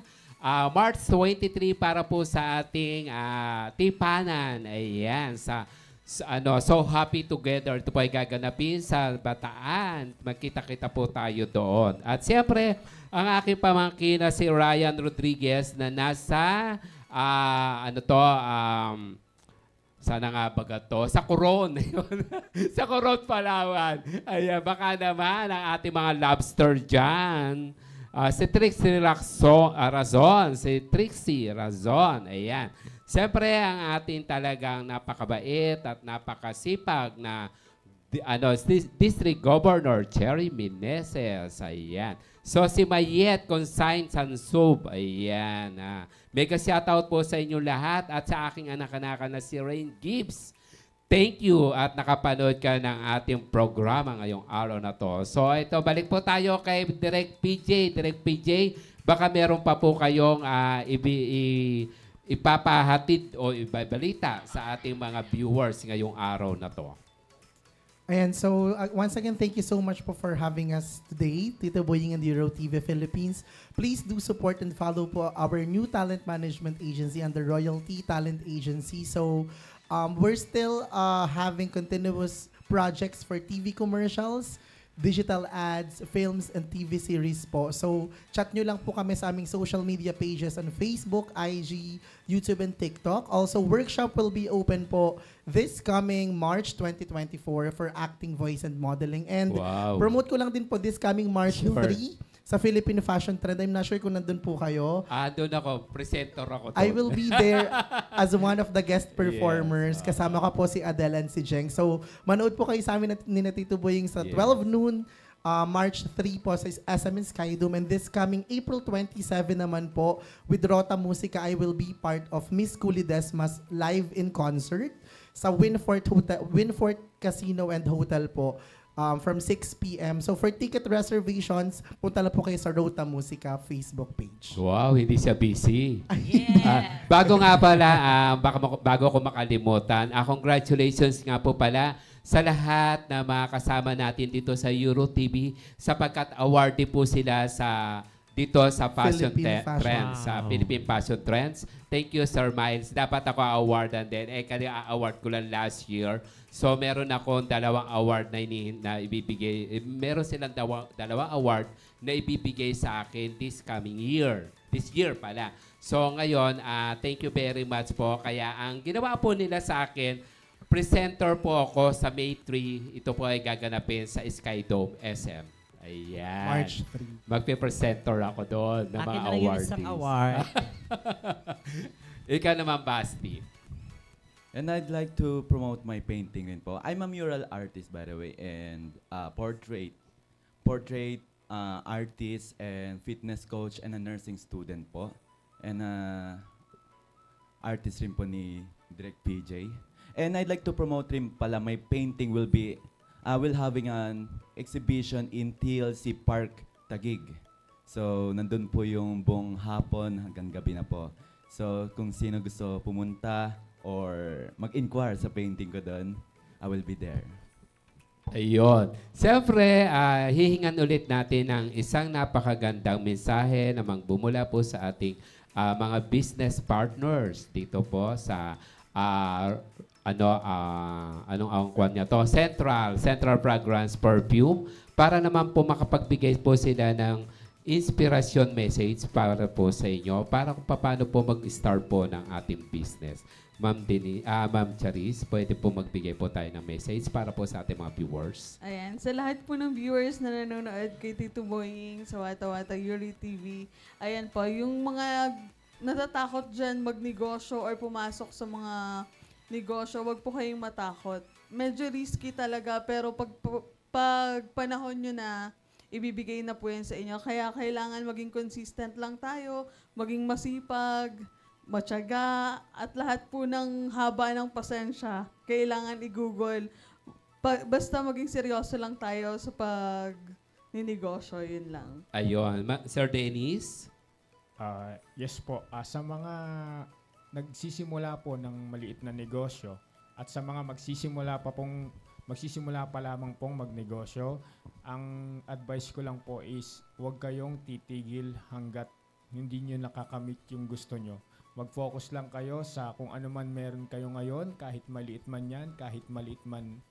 March 23 para po sa ating tipanan. Ayan, So Happy Together. Ito po ay gaganapin sa Bataan. Magkita-kita po tayo doon. At siyempre, ang aking pamangkin na si Ryan Rodriguez na nasa, sana nga baga to? Sa Coron. Sa Coron, Palawan. Ayan, baka naman ang ating mga lobster dyan. Si Trixie Razon. Ayan. Siyempre, ang ating talagang napakabait at napakasipag na District Governor Cherry Meneses. Ayan. So, si Mayet Consign Sansub. Ayan. Mega shoutout po sa inyo lahat at sa aking anak-anak na si Rain Gibbs. Thank you at nakapanood ka ng ating programa ngayong araw na to. So, ito, balik po tayo kay Direct PJ. Direct PJ, baka meron pa po kayong ipapahatid o ibabalita sa ating mga viewers ngayong araw na to. Ayan, so once again, thank you so much po for having us today, Tito Boying and Euro TV Philippines. Please do support and follow po our new talent management agency and the Royalty Talent Agency. So we're still having continuous projects for TV commercials, digital ads, films, and TV series po. So, chat nyo lang po kami sa aming social media pages on Facebook, IG, YouTube, and TikTok. Also, workshop will be open po this coming March 2024 for acting, voice, and modeling. And promote ko lang din po this coming March 3 sa Philippine Fashion Trend. I'm not sure kung nandun po kayo. Doon ako. Presenter ako doon. I will be there as one of the guest performers. Yes. Kasama ka po si Adele and si Jeng. So, manood po kayo sa amin ni Tito Boying sa 12 noon, March 3 po sa SM Sky Dome. And this coming April 27 naman po, with Rota Musica, I will be part of Miss Coolie Desmas live in concert sa Winfort Casino and Hotel po. From 6 p.m. So for ticket reservations, punta lang po kayo sa Rota Musica Facebook page. Wow, hindi siya busy. Yeah. Bago nga pala, bago ko makalimutan, congratulations nga po pala sa lahat na mga kasama natin dito sa Euro TV sapagkat awardee po sila dito sa Fashion Trends, sa Philippine Fashion Trends. Thank you, Sir Miles. Dapat ako awardan din. Kaya award ko lang last year. So, meron akong 2 award na ibibigay. Meron silang 2 award na ibibigay sa akin this coming year. This year pala. So, ngayon, thank you very much po. Kaya, ang ginawa po nila sa akin, presenter po ako sa May 3. Ito po ay gaganapin sa Sky Dome SM. Ayan. March 3. Magpe-presenter ako doon ng mga awardees. Award. Ikaw naman, Basti. And I'd like to promote my painting rin po. I'm a mural artist, by the way, and portrait artist and fitness coach and a nursing student po. And artist rin po ni Direct PJ. And I'd like to promote rin pala, my painting will having an exhibition in TLC Park, Taguig. So, nandun po yung buong hapon hanggang gabi na po. So, kung sino gusto pumunta or mag-inquire sa painting ko doon, I will be there. Ayun. Siyempre, hihingan ulit natin ng isang napakagandang mensahe na bumula po sa ating mga business partners dito po sa anong angkwan niya to? Central Fragrance Perfume, para naman po makapagbigay po sila ng inspiration message para po sa inyo, para kung paano po mag-start po ng ating business. Ma'am Charis, pwede po magbigay po tayo ng message para po sa ating mga viewers. Ayan, sa lahat po ng viewers na nanonood kay Tito Boying sa Wata Wata Yuri TV, ayan po, yung mga natatakot dyan magnegosyo or pumasok sa mga negosyo, wag po kayong matakot. Medyo risky talaga, pero pag panahon nyo na, ibibigay na po yan sa inyo. Kaya kailangan maging consistent lang tayo, maging masipag, matyaga, at lahat po ng haba ng pasensya, kailangan i-google. Basta maging seryoso lang tayo sa pag-ninegosyo, yun lang. Ayun. Sir Dennis? Yes po. Sa mga nagsisimula po ng maliit na negosyo at sa mga magsisimula pa lamang pong magnegosyo, ang advice ko lang po is huwag kayong titigil hanggat hindi nyo nakakamit yung gusto nyo. Mag-focus lang kayo sa kung ano man meron kayo ngayon, kahit maliit man yan, kahit maliit man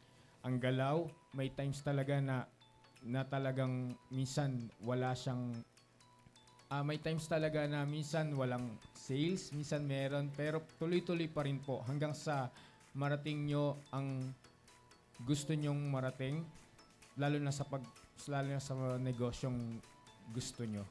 ang galaw. May times talaga na talagang minsan wala siyang, may times talaga na minsan walang sales, minsan meron, pero tuloy-tuloy pa rin po hanggang sa marating nyo ang gusto nyong marating, lalo na sa negosyong gusto nyo.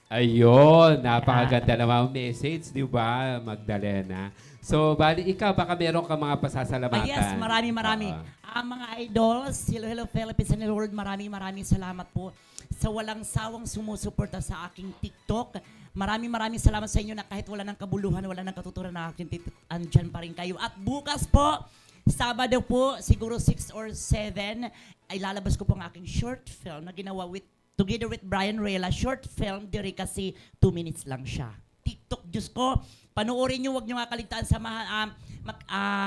Ayun, napakaganda naman message, di ba, Magdalena? So, bali, ikaw, baka meron ka mga pasasalamatan. Yes, marami. Mga idols, hello Philippines and the world, maraming salamat po sa walang sawang sumusuporta sa aking TikTok. Maraming salamat sa inyo na kahit wala ng kabuluhan, wala ng katuturan na aking TikTok, andyan pa rin kayo. At bukas po, Sabado po, siguro 6 or 7, ay lalabas ko po ang aking short film na ginawa together with Brian Rela. Short film, diri kasi 2 minutes lang siya. TikTok, Diyos ko, panoorin nyo, huwag nyo nga kaligtaan sa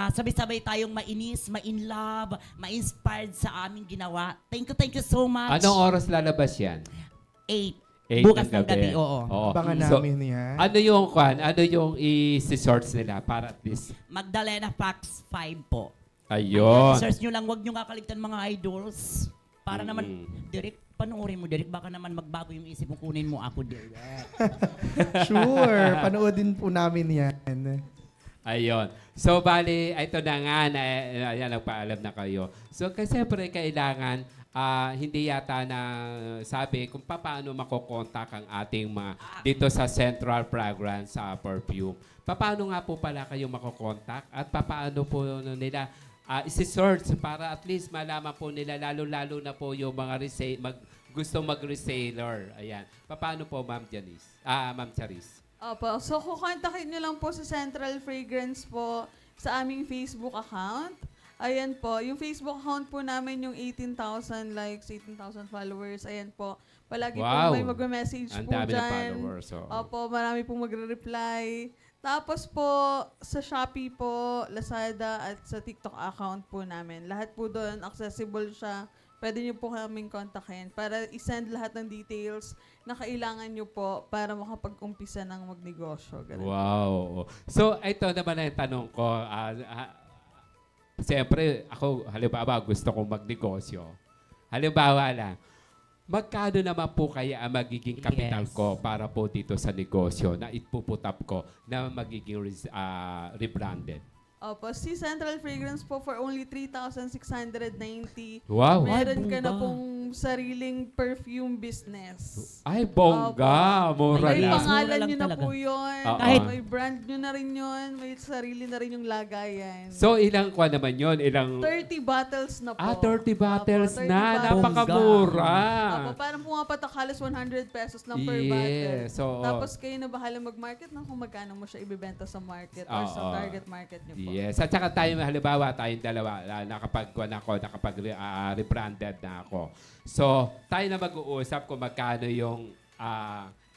sabay-sabay tayong mainis, ma-in-love, ma-inspired sa aming ginawa. Thank you so much. Anong oras lalabas yan? 8. Bukas ng gabi, oo. Abangan namin yan. Ano yung i-search nila para at least? Magdalena Pax 5 po. Ayun. Search nyo lang, huwag nyo nga kaligtaan mga idols. Para naman, direct, panoorin mo, direct, baka naman magbago yung isip mo, kunin mo ako, direct. Sure, panoodin po namin yan. Ayun. So, bali, ito na nga, ayan, nagpaalam na kayo. So, kasi siyempre, kailangan, hindi yata na sabi kung paano makokontak ang ating mga dito sa Central Fragrance Perfume. Paano nga po pala kayo makokontak at paano po nila isi-search para at least malaman po nila, lalo-lalo na po yung mga gusto mag-reseller. Ayan. Paano po, Ma'am Janice? Ma'am Charis? Opo. So, kukontakin nyo lang po sa Central Fragrance po sa aming Facebook account. Ayan po. Yung Facebook account po namin, yung 18,000 likes, 18,000 followers. Ayan po. Palagi po may mag-message po dyan. Ang dami na followers. Opo, marami pong magre-reply. Tapos po, sa Shopee po, Lazada, at sa TikTok account po namin. Lahat po doon, accessible siya. Pwede nyo po kaming kontakin para isend lahat ng details na kailangan nyo po para makapag-umpisa ng magnegosyo. Ganun. Wow. So, ito naman ang tanong ko. Siyempre, ako, halimbawa, gusto kong magnegosyo. Halimbawa lang, magkano naman po kaya ang magiging kapital ko para po dito sa negosyo na ipuputap ko na magiging rebranded? Opo, si Central Fragrance po for only 3,690. Wow. Meron ka na pong sariling perfume business. Ay, bongga. Mura May lang. pangalan Mura nyo lang na talaga. po yun. Kahit- May brand nyo na rin yun. May sarili na rin yung lagayan. So, ilang kwa naman yun? 30 bottles na po. 30 bottles 30 na. bottles. Napakamura. Parang pumapatak halos 100 pesos lang per Yes. bottle. So, Tapos kayo na bahala mag-market ng kung magkano mo siya ibibenta sa market or sa target market nyo po. Yes. At saka tayo, halimbawa, tayong dalawa, nakapag-rebranded na ako. So, tayo na mag-uusap kung magkano yung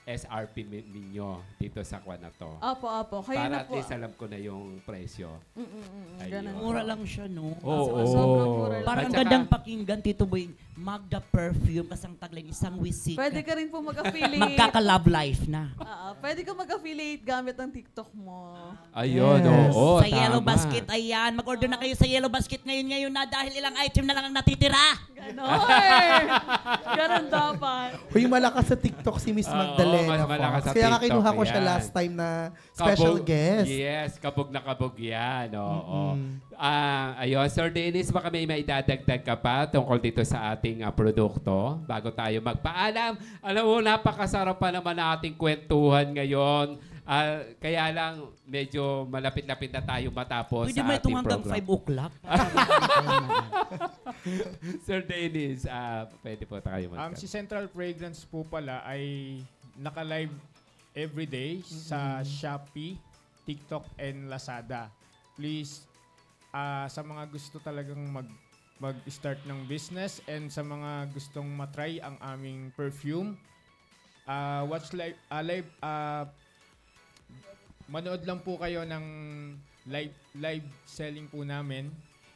SRP ninyo dito sa kwan na to. Opo. Kayo Para na at po. least alam ko na yung presyo. Ganun. Mura lang siya, no? Oo. Sobrang mura lang. Parang At saka- gandang pakinggan, Tito Boy. Magda Perfume, kasang tagline, isang wisik. Pwede ka rin po mag-affiliate. Magkaka-love life na. Pwede ka mag-affiliate gamit ang TikTok mo. Ayun, Yes. oo, Sa Yellow tama. Basket, ayan. Mag-order na kayo sa Yellow Basket ngayon na dahil ilang item na lang ang natitira. Ganon. Ganon dapat. Uy, malakas sa TikTok si Miss Magdalena. mas malakas sa Kaya nga TikTok, kinuha ko siya ayan. last time na special guest. Yes, kabog na kabog yan. Oo. Ayun, Sir Dennis, baka may maidadagdag ka pa tungkol dito sa ating produkto bago tayo magpaalam. Alam mo, napakasarap pa naman na ating kwentuhan ngayon. Kaya lang, medyo malapit-lapit na tayo matapos Pwede sa ba ating itong hanggang program. 5 o'clock? Sir Dennis, pwede po tayo magkaroon. Si Central Fragrance po pala ay naka-live everyday sa Shopee, TikTok, and Lazada. Please, sa mga gusto talagang mag-start ng business and sa mga gustong matry ang aming perfume, watch live, manood lang po kayo ng live selling po namin.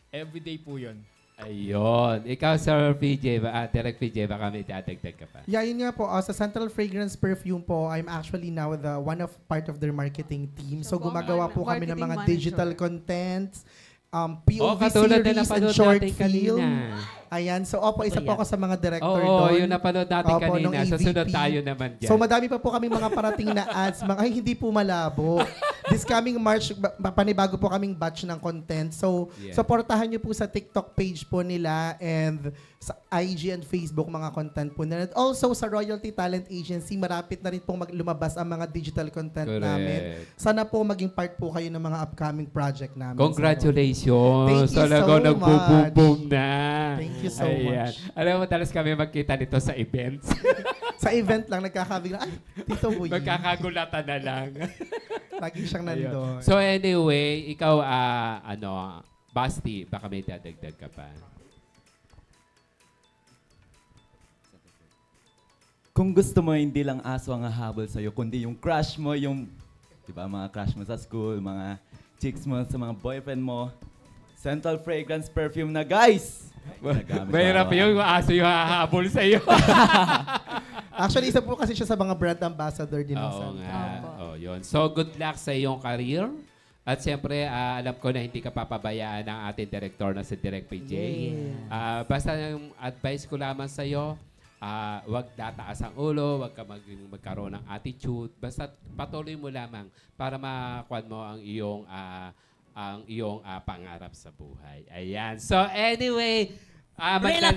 Everyday po yun. Ayun. Ikaw, Sir PJ, Direct PJ, baka may dadagdag ka pa. Yeah, yun nga po. Sa Central Fragrance Perfume po, I'm actually now one of part of their marketing team. So gumagawa po kami ng mga digital contents, POV katulad na series and napanood short natin film. kanina. Ayan. So, isa po ako sa mga director Oo, doon. yun napanood natin Opo, kanina. nung Susunod AVP. tayo naman dyan. So, madami pa po kami mga parating na ads. Ay, hindi po malabo. This coming March, panibago po kaming batch ng content. So, supportahan nyo po sa TikTok page po nila and sa IG and Facebook mga content po nila. And also, sa Royalty Talent Agency, marapit na rin pong lumabas ang mga digital content namin. Sana po maging part po kayo ng mga upcoming project namin. Congratulations. Thank you so nagbo-boom na. Thank you so much. Alam mo, dalas kami magkita nito sa events. Sa event lang, nagkakabigla, ay, Tito Boy. Magkakagulatan na lang. Lagi siyang nandun. So anyway, ikaw, Basti, baka may dadagdag ka pa. Kung gusto mo, hindi lang aso ang hahabol sa'yo, kundi yung crush mo, yung, di ba, mga crush mo sa school, mga chicks mo, sa mga boyfriend mo, Central Fragrance Perfume na, guys! Mahirap yung aso yung hahabol sa'yo. Actually, isa po kasi siya sa mga brand ambassador din. Oo nga. Yun. So, good luck sa iyong career. At siyempre, alam ko na hindi ka papabayaan ng ating director na si Direct PJ. Basta yung advice ko lamang sa iyo, wag tataas ang ulo, wag ka magkaroon ng attitude. Basta patuloy mo lamang para makuha mo ang iyong pangarap sa buhay. Ayan. So anyway, Rela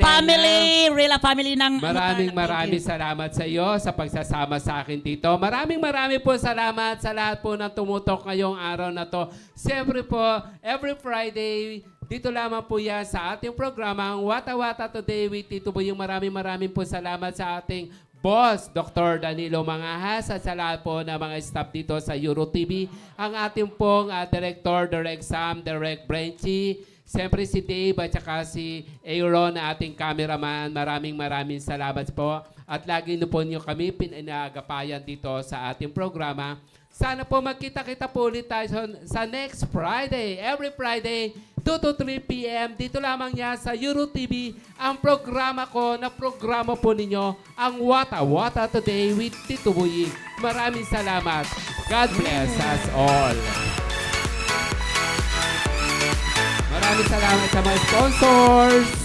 family ng Maraming salamat sa iyo sa pagsasama sa akin dito. Maraming po salamat sa lahat po ng tumutok ngayong araw na to. Siyempre po, every Friday, dito lamang po yan sa ating programa, ang Wata Wata Today with Tito Boy. Maraming po salamat sa ating boss, Dr. Danilo Mangahas, at sa lahat po ng mga staff dito sa EuroTV. Ang ating pong Director, Direct Sam, Direct Branchy, siyempre si Dave at saka si Aaron na ating cameraman. Maraming salamat po. At lagi po niyo kami pinagapayan dito sa ating programa. Sana po magkita-kita po ulit tayo sa next Friday. Every Friday, 2 to 3 p.m. Dito lamang yan sa EuroTV. Ang programa ko na programa po ninyo, ang Wata Wata Today with Tito Boy. Maraming salamat. God bless us all. Maraming salamat sa mga sponsors.